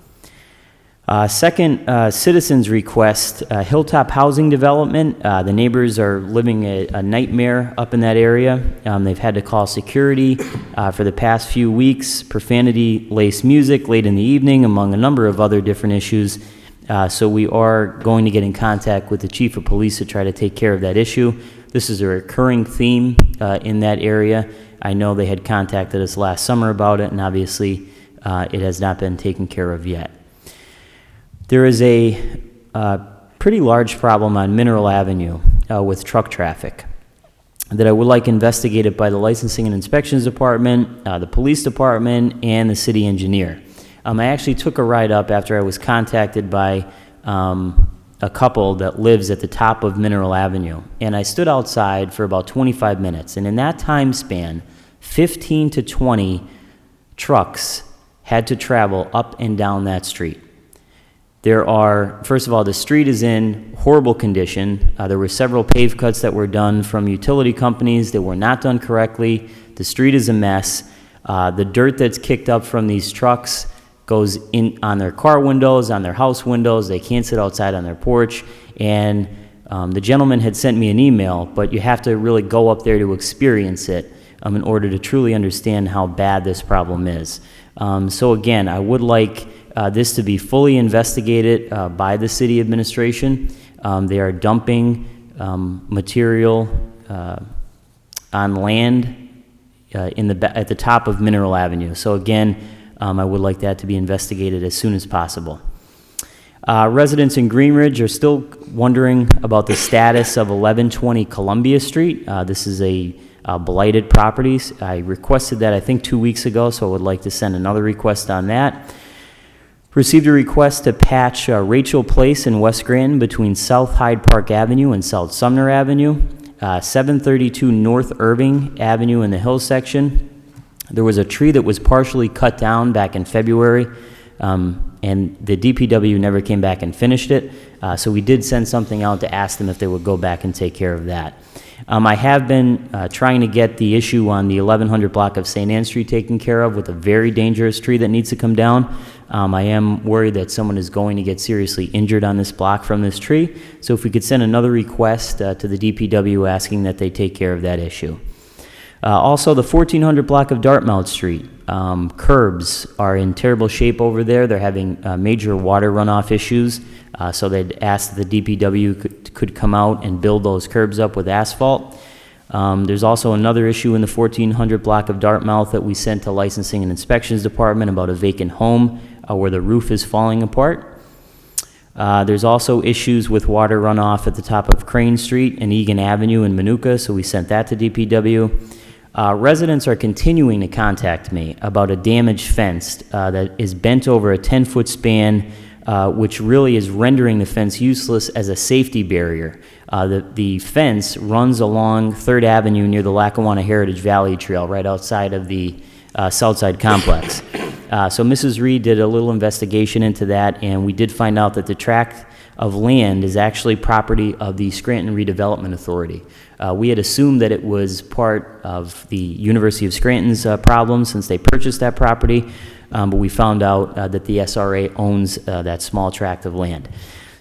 Second, citizens request, Hilltop Housing Development. The neighbors are living a nightmare up in that area. They've had to call security for the past few weeks, profanity-laced music late in the evening, among a number of other different issues. So we are going to get in contact with the chief of police to try to take care of that issue. This is a recurring theme in that area. I know they had contacted us last summer about it, and obviously it has not been taken care of yet. There is a pretty large problem on Mineral Avenue with truck traffic that I would like investigated by the Licensing and Inspections Department, the Police Department, and the City Engineer. I actually took a ride up after I was contacted by a couple that lives at the top of Mineral Avenue, and I stood outside for about 25 minutes, and in that time span, 15 to 20 trucks had to travel up and down that street. There are, first of all, the street is in horrible condition. There were several pave cuts that were done from utility companies that were not done correctly. The street is a mess. The dirt that's kicked up from these trucks goes in on their car windows, on their house windows. They can't sit outside on their porch. And the gentleman had sent me an email, but you have to really go up there to experience it in order to truly understand how bad this problem is. So again, I would like this to be fully investigated by the city administration. They are dumping material on land at the top of Mineral Avenue. So again, I would like that to be investigated as soon as possible. Residents in Greenridge are still wondering about the status of 1120 Columbia Street. This is a blighted property. I requested that I think 2 weeks ago, so I would like to send another request on that. Received a request to patch Rachel Place in West Scranton between South Hyde Park Avenue and South Sumner Avenue, 732 North Irving Avenue in the Hill section. There was a tree that was partially cut down back in February, and the DPW never came back and finished it, so we did send something out to ask them if they would go back and take care of that. I have been trying to get the issue on the 1100 block of St. Anne Street taken care of with a very dangerous tree that needs to come down. I am worried that someone is going to get seriously injured on this block from this tree. So if we could send another request to the DPW asking that they take care of that issue. Also, the 1400 block of Dartmouth Street. Curbs are in terrible shape over there. They're having major water runoff issues. So they'd asked the DPW could come out and build those curbs up with asphalt. There's also another issue in the 1400 block of Dartmouth that we sent to Licensing and Inspections Department about a vacant home where the roof is falling apart. There's also issues with water runoff at the top of Crane Street and Egan Avenue in Manuka, so we sent that to DPW. Residents are continuing to contact me about a damaged fence that is bent over a 10-foot span, which really is rendering the fence useless as a safety barrier. The fence runs along 3rd Avenue near the Lackawanna Heritage Valley Trail right outside of the Southside Complex. So Mrs. Reed did a little investigation into that, and we did find out that the tract of land is actually property of the Scranton Redevelopment Authority. We had assumed that it was part of the University of Scranton's problem since they purchased that property, but we found out that the SRA owns that small tract of land.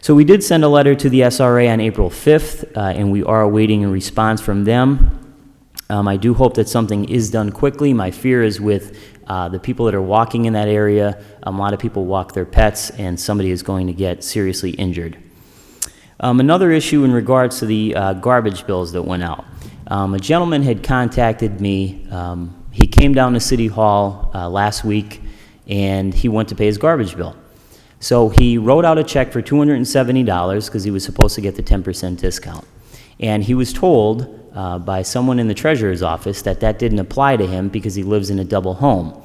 So we did send a letter to the SRA on April 5th, and we are awaiting a response from them. I do hope that something is done quickly. My fear is with the people that are walking in that area, a lot of people walk their pets, and somebody is going to get seriously injured. Another issue in regards to the garbage bills that went out. A gentleman had contacted me. He came down to City Hall last week, and he went to pay his garbage bill. So he wrote out a check for $270 because he was supposed to get the 10% discount. And he was told by someone in the treasurer's office that that didn't apply to him because he lives in a double home.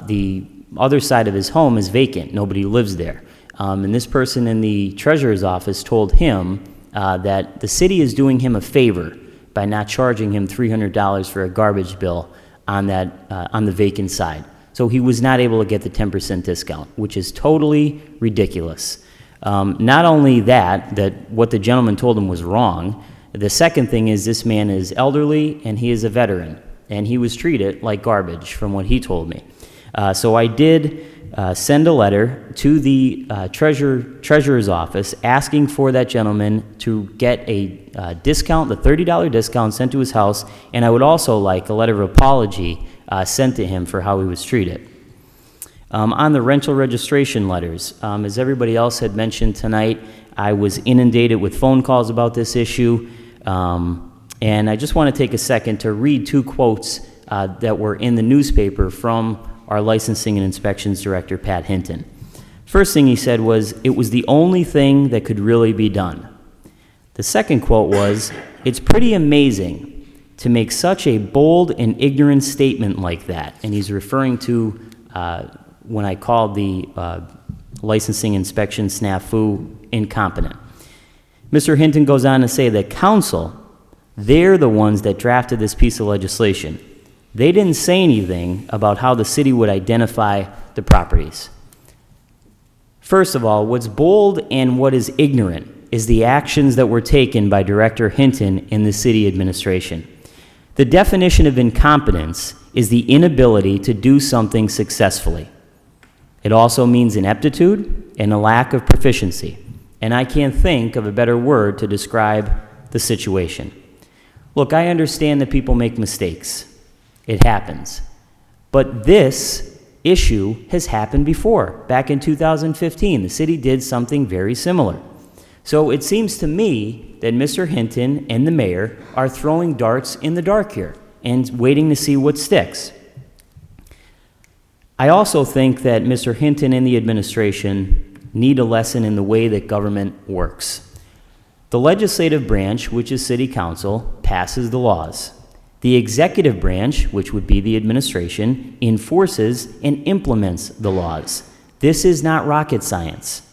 The other side of his home is vacant. Nobody lives there. And this person in the treasurer's office told him that the city is doing him a favor by not charging him $300 for a garbage bill on the vacant side. So he was not able to get the 10% discount, which is totally ridiculous. Not only that what the gentleman told him was wrong, the second thing is this man is elderly and he is a veteran, and he was treated like garbage from what he told me. So I did send a letter to the treasurer's office asking for that gentleman to get a discount, the $30 discount sent to his house, and I would also like a letter of apology sent to him for how he was treated. On the rental registration letters, as everybody else had mentioned tonight, I was inundated with phone calls about this issue, and I just want to take a second to read two quotes that were in the newspaper from our licensing and inspections director, Pat Hinton. First thing he said was, "It was the only thing that could really be done." The second quote was, "It's pretty amazing to make such a bold and ignorant statement like that." And he's referring to when I called the licensing inspection snafu incompetent. Mr. Hinton goes on to say that council, they're the ones that drafted this piece of legislation. They didn't say anything about how the city would identify the properties. First of all, what's bold and what is ignorant is the actions that were taken by Director Hinton in the city administration. The definition of incompetence is the inability to do something successfully. It also means ineptitude and a lack of proficiency. And I can't think of a better word to describe the situation. Look, I understand that people make mistakes. It happens. But this issue has happened before. Back in 2015, the city did something very similar. So it seems to me that Mr. Hinton and the mayor are throwing darts in the dark here and waiting to see what sticks. I also think that Mr. Hinton and the administration need a lesson in the way that government works. The legislative branch, which is city council, passes the laws. The executive branch, which would be the administration, enforces and implements the laws. This is not rocket science.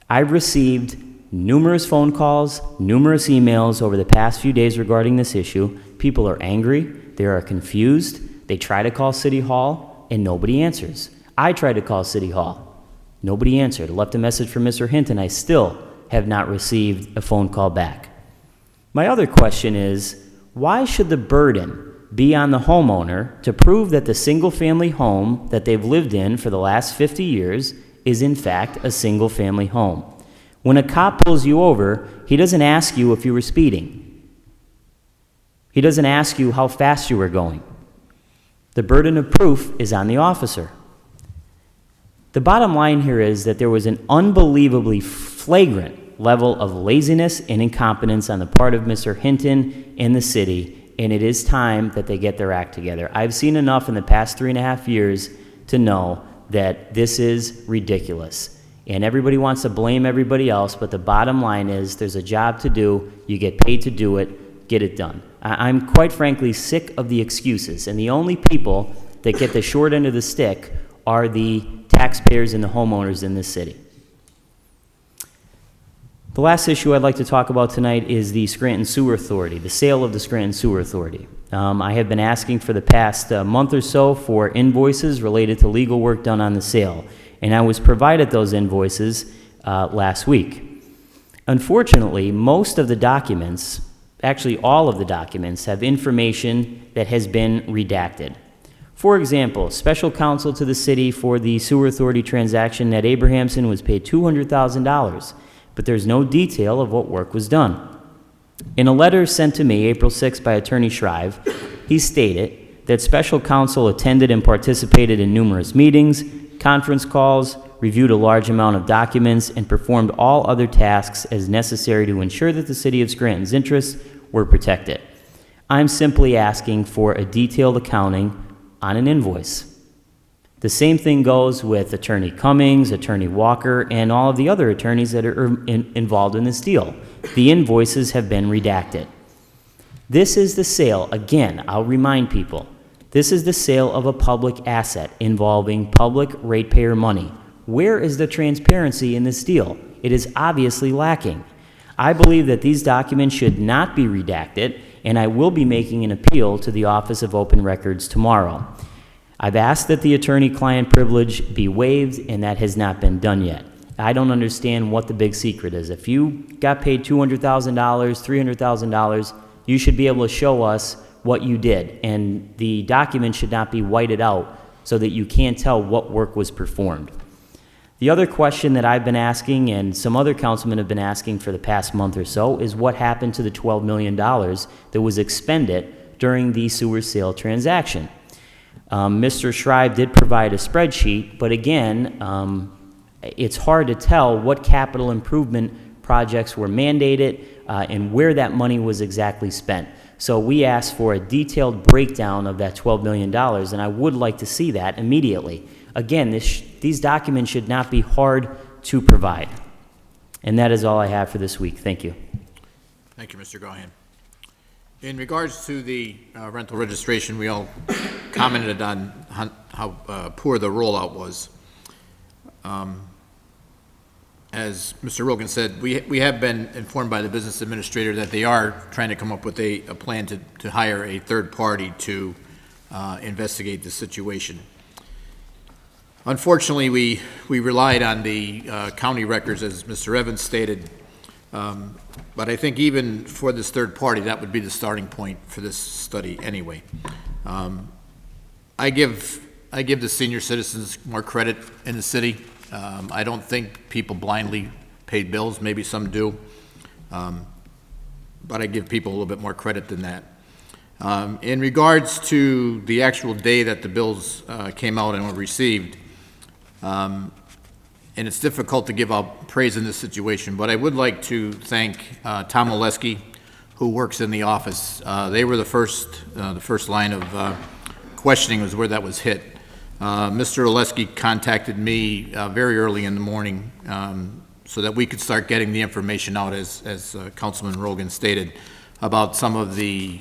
I've received numerous phone calls, numerous emails over the past few days regarding this issue. People are angry, they are confused, they try to call City Hall, and nobody answers. I tried to call City Hall. Nobody answered. I left a message for Mr. Hinton. I still have not received a phone call back. My other question is, why should the burden be on the homeowner to prove that the single-family home that they've lived in for the last 50 years is in fact a single-family home? When a cop pulls you over, he doesn't ask you if you were speeding. He doesn't ask you how fast you were going. The burden of proof is on the officer. The bottom line here is that there was an unbelievably flagrant level of laziness and incompetence on the part of Mr. Hinton and the city, and it is time that they get their act together. I've seen enough in the past 3.5 years to know that this is ridiculous. And everybody wants to blame everybody else, but the bottom line is there's a job to do, you get paid to do it, get it done. I'm quite frankly sick of the excuses, and the only people that get the short end of the stick are the taxpayers and the homeowners in this city. The last issue I'd like to talk about tonight is the Scranton Sewer Authority, the sale of the Scranton Sewer Authority. I have been asking for the past month or so for invoices related to legal work done on the sale, and I was provided those invoices last week. Unfortunately, most of the documents, actually all of the documents, have information that has been redacted. For example, special counsel to the city for the sewer authority transaction, Ned Abrahamson, was paid $200,000, but there's no detail of what work was done. In a letter sent to me April 6 by Attorney Shrive, he stated that special counsel attended and participated in numerous meetings, conference calls, reviewed a large amount of documents, and performed all other tasks as necessary to ensure that the city of Scranton's interests were protected. I'm simply asking for a detailed accounting on an invoice. The same thing goes with Attorney Cummings, Attorney Walker, and all of the other attorneys that are involved in this deal. The invoices have been redacted. This is the sale, again, I'll remind people, this is the sale of a public asset involving public ratepayer money. Where is the transparency in this deal? It is obviously lacking. I believe that these documents should not be redacted, and I will be making an appeal to the Office of Open Records tomorrow. I've asked that the attorney-client privilege be waived, and that has not been done yet. I don't understand what the big secret is. If you got paid $200,000, $300,000, you should be able to show us what you did, and the document should not be whited out so that you can't tell what work was performed. The other question that I've been asking, and some other councilmen have been asking for the past month or so, is what happened to the $12 million that was expended during the sewer sale transaction. Mr. Schreiber did provide a spreadsheet, but again, it's hard to tell what capital improvement projects were mandated and where that money was exactly spent. So we asked for a detailed breakdown of that $12 million, and I would like to see that immediately. Again, these documents should not be hard to provide. And that is all I have for this week. Thank you. Thank you, Mr. Gahan. In regards to the rental registration, we all commented on how poor the rollout was. As Mr. Rogan said, we have been informed by the business administrator that they are trying to come up with a plan to hire a third party to investigate the situation. Unfortunately, we relied on the county records, as Mr. Evans stated, but I think even for this third party, that would be the starting point for this study anyway. I give the senior citizens more credit in the city. I don't think people blindly pay bills. Maybe some do, but I give people a little bit more credit than that. In regards to the actual day that the bills came out and were received, and it's difficult to give out praise in this situation, but I would like to thank Tom Oleski, who works in the office. They were the first line of questioning was where that was hit. Mr. Oleski contacted me very early in the morning so that we could start getting the information out, as Councilman Rogan stated, about some of the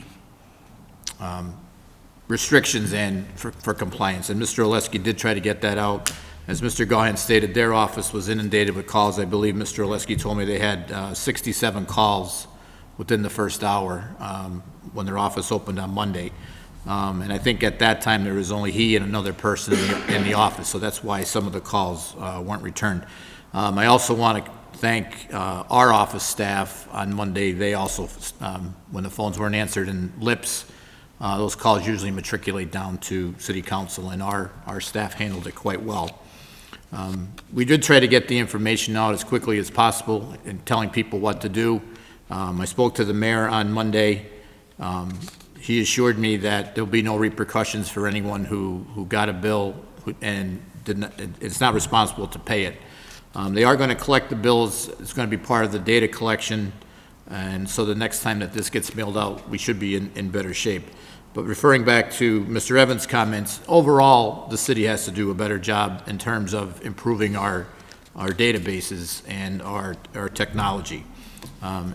restrictions and for compliance. And Mr. Oleski did try to get that out. As Mr. Gahan stated, their office was inundated with calls. I believe Mr. Oleski told me they had 67 calls within the first hour when their office opened on Monday. And I think at that time there was only he and another person in the office, so that's why some of the calls weren't returned. I also want to thank our office staff on Monday. They also, when the phones weren't answered in Lips, those calls usually matriculate down to City Council, and our staff handled it quite well. We did try to get the information out as quickly as possible in telling people what to do. I spoke to the mayor on Monday. He assured me that there'll be no repercussions for anyone who got a bill and it's not responsible to pay it. They are going to collect the bills. It's going to be part of the data collection, and so the next time that this gets mailed out, we should be in better shape. But referring back to Mr. Evans' comments, overall, the city has to do a better job in terms of improving our databases and our technology.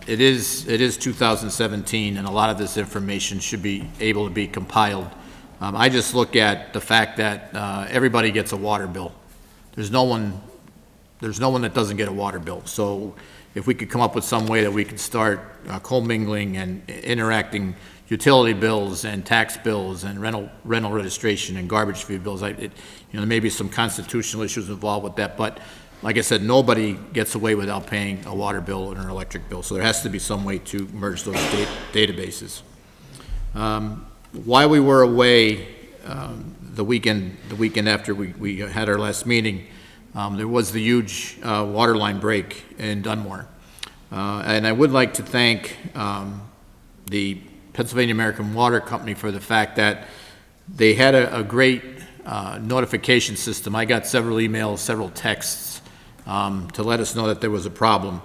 It is 2017, and a lot of this information should be able to be compiled. I just look at the fact that everybody gets a water bill. There's no one that doesn't get a water bill. So if we could come up with some way that we could start commingling and interacting utility bills and tax bills and rental registration and garbage fee bills, there may be some constitutional issues involved with that, but like I said, nobody gets away without paying a water bill or an electric bill, so there has to be some way to merge those databases. While we were away the weekend after we had our last meeting, there was the huge water line break in Dunmore. And I would like to thank the Pennsylvania American Water Company for the fact that they had a great notification system. I got several emails, several texts to let us know that there was a problem.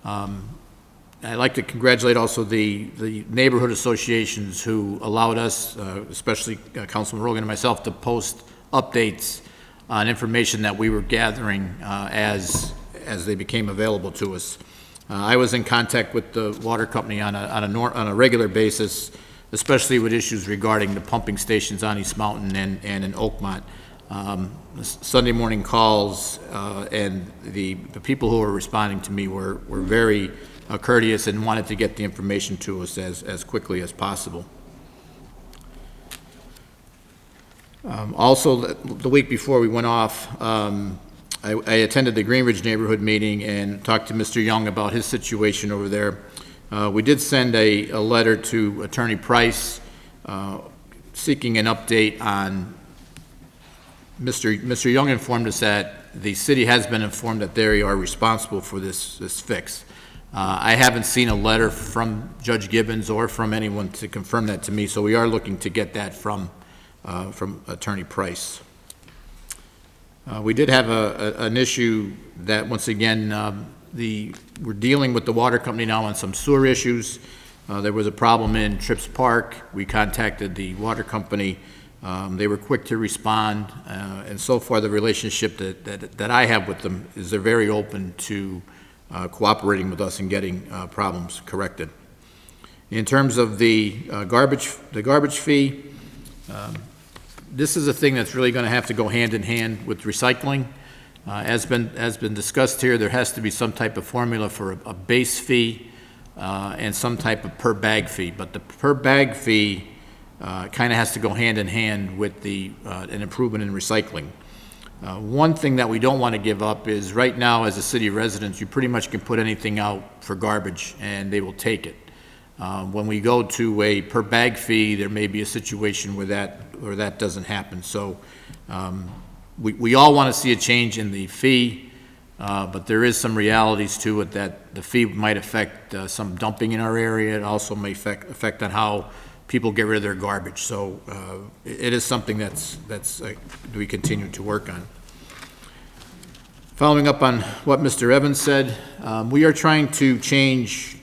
I'd like to congratulate also the neighborhood associations who allowed us, especially Councilman Rogan and myself, to post updates on information that we were gathering as they became available to us. I was in contact with the water company on a regular basis, especially with issues regarding the pumping stations on East Mountain and in Oakmont. Sunday morning calls, and the people who were responding to me were very courteous and wanted to get the information to us as quickly as possible. Also, the week before we went off, I attended the Greenridge neighborhood meeting and talked to Mr. Young about his situation over there. We did send a letter to Attorney Price seeking an update on Mr. Young informed us that the city has been informed that they are responsible for this fix. I haven't seen a letter from Judge Gibbons or from anyone to confirm that to me, so we are looking to get that from Attorney Price. We did have an issue that, once again, we're dealing with the water company now on some sewer issues. There was a problem in Trips Park. We contacted the water company. They were quick to respond, and so far the relationship that I have with them is they're very open to cooperating with us and getting problems corrected. In terms of the garbage fee, this is a thing that's really going to have to go hand in hand with recycling. As been discussed here, there has to be some type of formula for a base fee and some type of per bag fee, but the per bag fee kind of has to go hand in hand with an improvement in recycling. One thing that we don't want to give up is right now, as a city resident, you pretty much can put anything out for garbage and they will take it. When we go to a per bag fee, there may be a situation where that doesn't happen. So we all want to see a change in the fee, but there is some realities to it that the fee might affect some dumping in our area. It also may affect on how people get rid of their garbage. So it is something that's we continue to work on. Following up on what Mr. Evans said, we are trying to change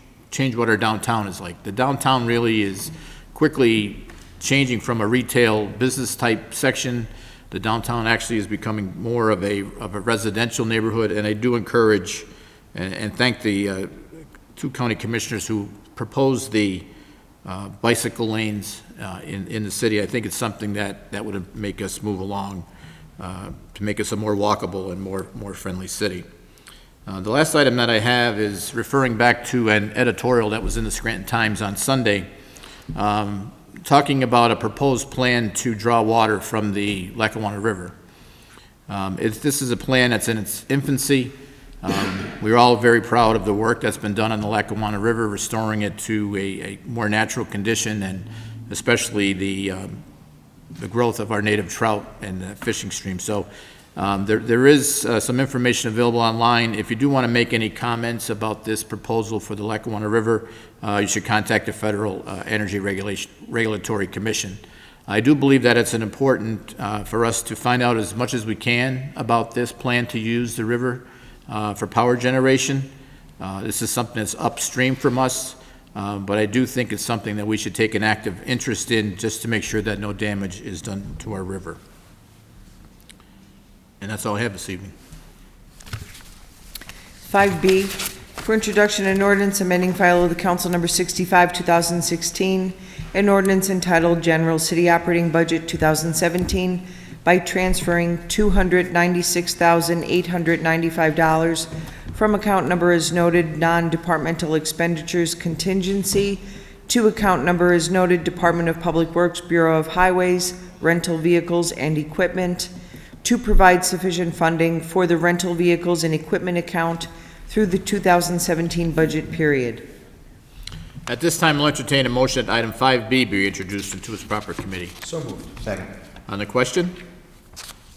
what our downtown is like. The downtown really is quickly changing from a retail business type section. The downtown actually is becoming more of a residential neighborhood, and I do encourage and thank the two county commissioners who proposed the bicycle lanes in the city. I think it's something that would make us move along to make us a more walkable and more friendly city. The last item that I have is referring back to an editorial that was in the Scranton Times on Sunday, talking about a proposed plan to draw water from the Lackawanna River. This is a plan that's in its infancy. We're all very proud of the work that's been done on the Lackawanna River, restoring it to a more natural condition, and especially the growth of our native trout and the fishing stream. So there is some information available online. If you do want to make any comments about this proposal for the Lackawanna River, you should contact the Federal Energy Regulatory Commission. I do believe that it's important for us to find out as much as we can about this plan to use the river for power generation. This is something that's upstream from us, but I do think it's something that we should take an active interest in just to make sure that no damage is done to our river. And that's all I have this evening. 5B, for introduction, an ordinance amending file of the council number 65, 2016, an ordinance entitled General City Operating Budget 2017 by transferring $296,895 from account number as noted non-departmental expenditures contingency to account number as noted Department of Public Works, Bureau of Highways, rental vehicles and equipment, to provide sufficient funding for the rental vehicles and equipment account through the 2017 budget period. At this time, I'll entertain a motion that item 5B be introduced into its proper committee. So moved. Second. On the question?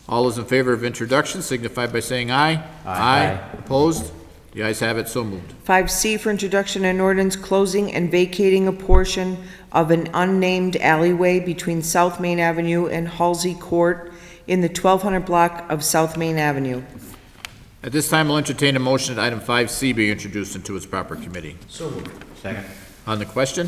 All those in favor of introduction signify by saying aye. Aye. Opposed? The ayes have it, so moved. 5C, for introduction, an ordinance closing and vacating a portion of an unnamed alleyway between South Main Avenue and Halsey Court in the 1200 block of South Main Avenue. At this time, I'll entertain a motion that item 5C be introduced into its proper committee. So moved. Second. On the question?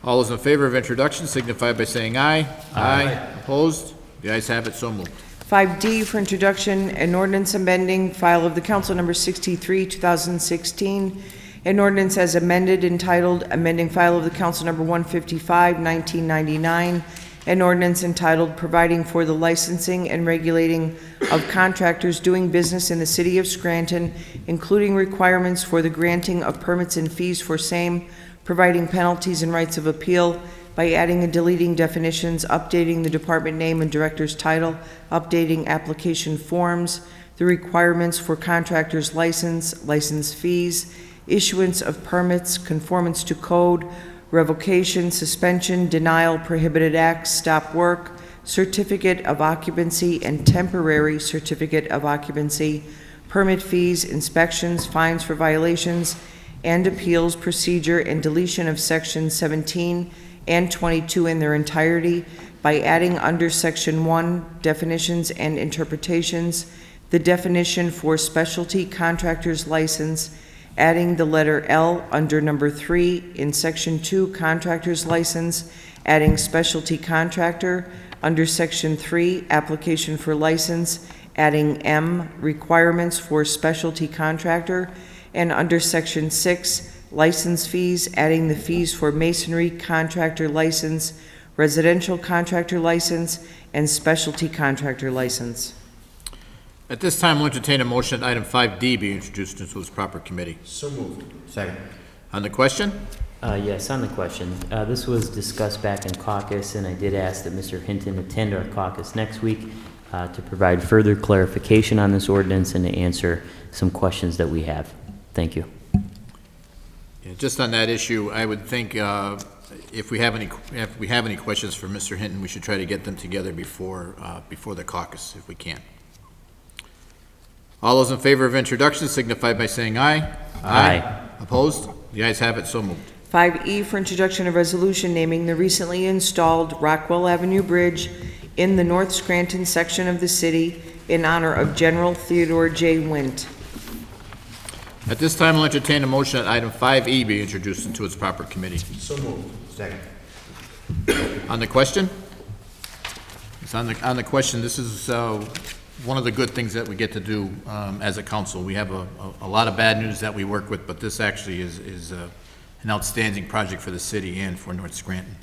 All those in favor of introduction signify by saying aye. Aye. Opposed? The ayes have it, so moved. 5D for introduction, an ordinance amending file of the council number 63, 2016, an ordinance as amended entitled amending file of the council number 155, 1999, an ordinance entitled providing for the licensing and regulating of contractors doing business in the city of Scranton, including requirements for the granting of permits and fees for same, providing penalties and rights of appeal by adding and deleting definitions, updating the department name and director's title, updating application forms, the requirements for contractors' license fees, issuance of permits, conformance to code, revocation, suspension, denial, prohibited acts, stop work, certificate of occupancy and temporary certificate of occupancy, permit fees, inspections, fines for violations, and appeals procedure, and deletion of sections 17 and 22 in their entirety by adding under section 1, definitions and interpretations, the definition for specialty contractor's license, adding the letter L under number 3 in section 2, contractor's license, adding specialty contractor, under section 3, application for license, adding M, requirements for specialty contractor, and under section 6, license fees, adding the fees for masonry contractor license, residential contractor license, and specialty contractor license. At this time, we'll entertain a motion that item 5D be introduced into its proper committee. So moved. Second. On the question? Yes, on the question. This was discussed back in caucus, and I did ask that Mr. Hinton attend our caucus next week to provide further clarification on this ordinance and to answer some questions that we have. Thank you. Yeah, just on that issue, I would think if we have any questions for Mr. Hinton, we should try to get them together before the caucus, if we can. All those in favor of introduction signify by saying aye. Aye. Opposed? The ayes have it, so moved. 5E for introduction of resolution naming the recently installed Rockwell Avenue Bridge in the North Scranton section of the city in honor of General Theodore J. Wint. At this time, I'll entertain a motion that item 5E be introduced into its proper committee. So moved. Second. On the question? It's on the question, this is one of the good things that we get to do as a council. We have a lot of bad news that we work with, but this actually is an outstanding project for the city and for North Scranton.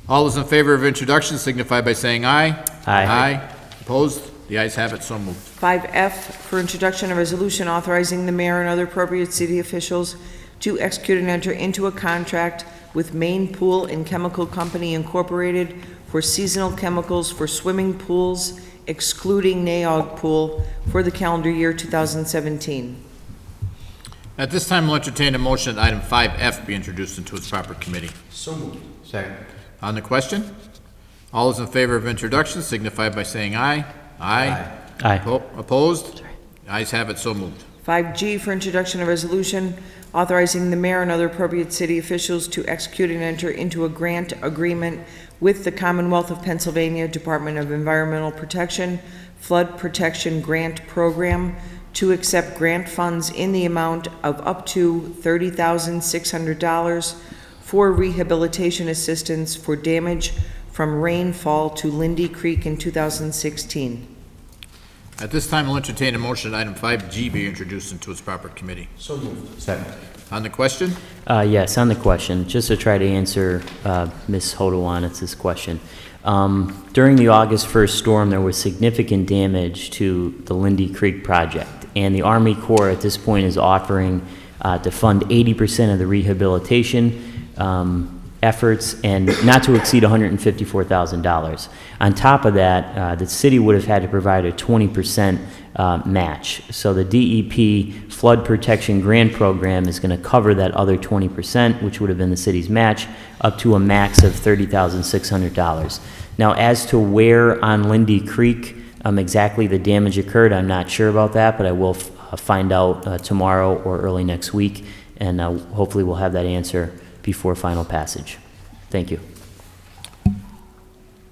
All those in favor of introduction signify by saying aye. Aye. Aye. Opposed? The ayes have it, so moved. 5F for introduction of resolution authorizing the mayor and other appropriate city officials to execute and enter into a contract with Maine Pool and Chemical Company Incorporated for seasonal chemicals for swimming pools, excluding Naog Pool, for the calendar year 2017. At this time, we'll entertain a motion that item 5F be introduced into its proper committee. So moved. Second. On the question? All those in favor of introduction signify by saying aye. Aye. Aye. Opposed? The ayes have it, so moved. 5G for introduction of resolution authorizing the mayor and other appropriate city officials to execute and enter into a grant agreement with the Commonwealth of Pennsylvania Department of Environmental Protection Flood Protection Grant Program to accept grant funds in the amount of up to $30,600 for rehabilitation assistance for damage from rainfall to Lindy Creek in 2016. At this time, we'll entertain a motion that item 5G be introduced into its proper committee. So moved. Second. On the question? Yes, on the question, just to try to answer Ms. Hodowanitz's question. During the August 1st storm, there was significant damage to the Lindy Creek project, and the Army Corps at this point is offering to fund 80% of the rehabilitation efforts and not to exceed $154,000. On top of that, the city would have had to provide a 20% match. So the DEP Flood Protection Grant Program is going to cover that other 20%, which would have been the city's match, up to a max of $30,600. Now, as to where on Lindy Creek exactly the damage occurred, I'm not sure about that, but I will find out tomorrow or early next week, and hopefully we'll have that answer before final passage. Thank you.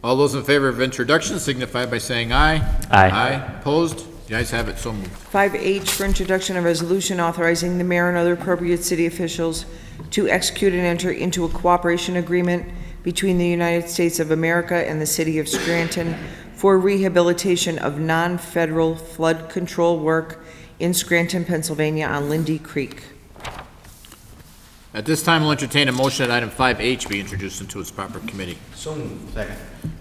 All those in favor of introduction signify by saying aye. Aye. Aye. Opposed? The ayes have it, so moved. 5H for introduction of resolution authorizing the mayor and other appropriate city officials to execute and enter into a cooperation agreement between the United States of America and the city of Scranton for rehabilitation of non-federal flood control work in Scranton, Pennsylvania on Lindy Creek. At this time, we'll entertain a motion that item 5H be introduced into its proper committee. So moved. Second.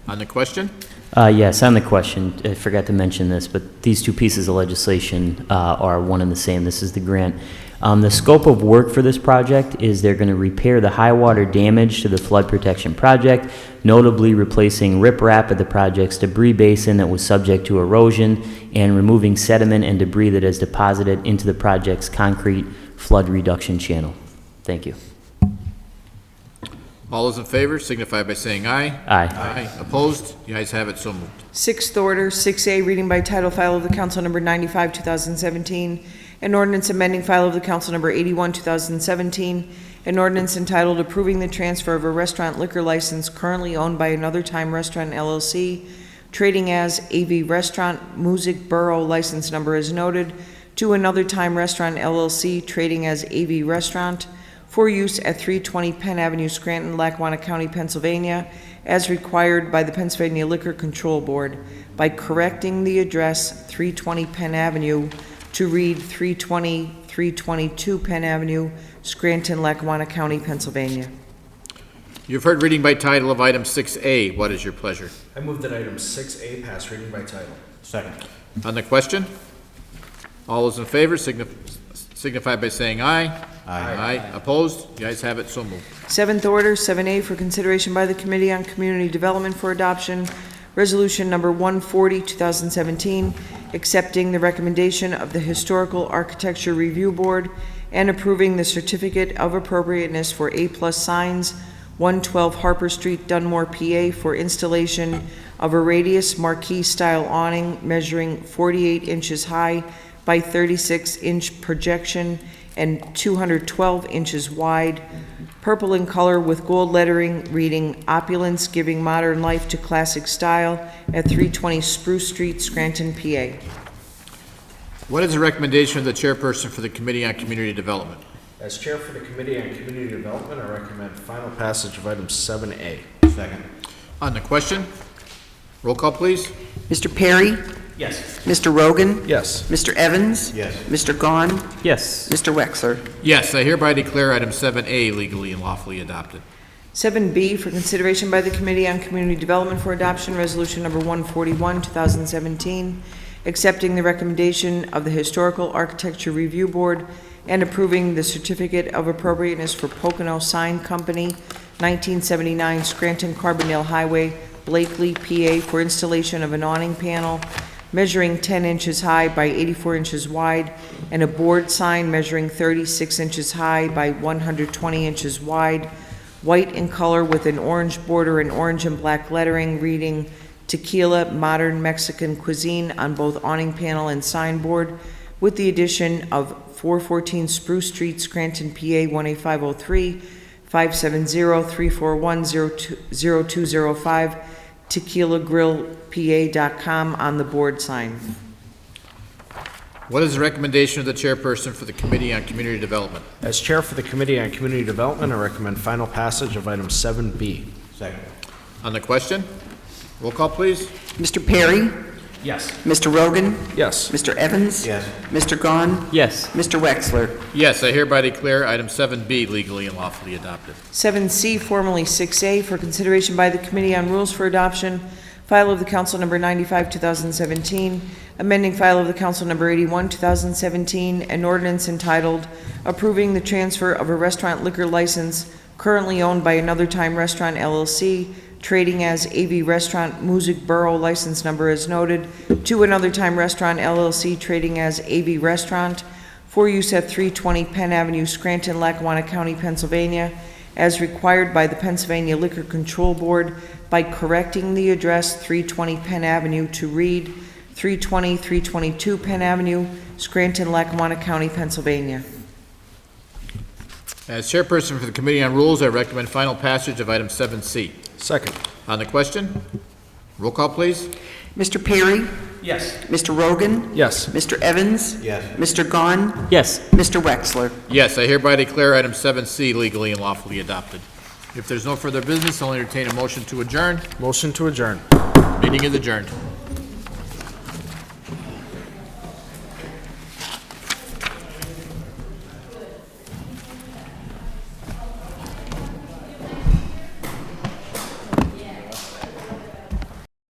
On the question? Yes, on the question, I forgot to mention this, but these two pieces of legislation are one and the same. This is the grant. The scope of work for this project is they're going to repair the high water damage to the flood protection project, notably replacing riprap at the project's debris basin that was subject to erosion and removing sediment and debris that is deposited into the project's concrete flood reduction channel. Thank you. All those in favor signify by saying aye. Aye. Aye. Opposed? The ayes have it, so moved. Sixth order, 6A, reading by title, file of the council number 95, 2017, an ordinance amending file of the council number 81, 2017, an ordinance entitled approving the transfer of a restaurant liquor license currently owned by Another Time Restaurant LLC, trading as AV Restaurant, Music Borough, license number as noted, to Another Time Restaurant LLC, trading as AV Restaurant, for use at 320 Penn Avenue, Scranton, Lackawanna County, Pennsylvania, as required by the Pennsylvania Liquor Control Board, by correcting the address 320 Penn Avenue to read 322 Penn Avenue, Scranton, Lackawanna County, Pennsylvania. You've heard reading by title of item 6A. What is your pleasure? I move that item 6A pass reading by title. Second. On the question? All those in favor signify by saying aye. Aye. Opposed? The ayes have it, so moved. Seventh order, 7A, for consideration by the Committee on Community Development for adoption, resolution number 140, 2017, accepting the recommendation of the Historical Architecture Review Board and approving the certificate of appropriateness for A+ signs, 112 Harper Street, Dunmore, PA, for installation of a radius marquee-style awning measuring 48 inches high by 36-inch projection and 212 inches wide, purple in color with gold lettering reading "Opulence Giving Modern Life to Classic Style" at 320 Spruce Street, Scranton, PA. What is the recommendation of the chairperson for the Committee on Community Development? As chair for the Committee on Community Development, I recommend final passage of item 7A. Second. On the question? Roll call, please. Mr. Perry? Yes. Mr. Rogan? Yes. Mr. Evans? Yes. Mr. Gahn? Yes. Mr. Wexler? Yes, I hereby declare item 7A legally and lawfully adopted. 7B, for consideration by the Committee on Community Development for adoption, resolution number 141, 2017, accepting the recommendation of the Historical Architecture Review Board and approving the certificate of appropriateness for Pocono Sign Company, 1979 Scranton Carbondale Highway, Blakely, PA, for installation of an awning panel measuring 10 inches high by 84 inches wide and a board sign measuring 36 inches high by 120 inches wide, white in color with an orange border and orange and black lettering reading "Tequila Modern Mexican Cuisine" on both awning panel and signboard, with the addition of 414 Spruce Street, Scranton, PA 18503, 570-341-0205, tequilagrillpa.com on the board sign. What is the recommendation of the chairperson for the Committee on Community Development? As chair for the Committee on Community Development, I recommend final passage of item 7B. Second. On the question? Roll call, please. Mr. Perry? Yes. Mr. Rogan? Yes. Mr. Evans? Yes. Mr. Gahn? Yes. Mr. Wexler? Yes, I hereby declare item 7B legally and lawfully adopted. 7C, formerly 6A, for consideration by the Committee on Rules for Adoption, file of the Council number 95, 2017, amending file of the Council number 81, 2017, an ordinance entitled approving the transfer of a restaurant liquor license currently owned by Another Time Restaurant LLC, trading as AV Restaurant, Music Borough, license number as noted, to Another Time Restaurant LLC, trading as AV Restaurant, for use at 320 Penn Avenue, Scranton, Lackawanna County, Pennsylvania, as required by the Pennsylvania Liquor Control Board, by correcting the address 320 Penn Avenue to read 322 Penn Avenue, Scranton, Lackawanna County, Pennsylvania. As chairperson for the Committee on Rules, I recommend final passage of item 7C. Second. On the question? Roll call, please. Mr. Perry? Yes. Mr. Rogan? Yes. Mr. Evans? Yes. Mr. Gahn? Yes. Mr. Wexler? Yes, I hereby declare item 7C legally and lawfully adopted. If there's no further business, I'll entertain a motion to adjourn. Motion to adjourn. Meeting is adjourned.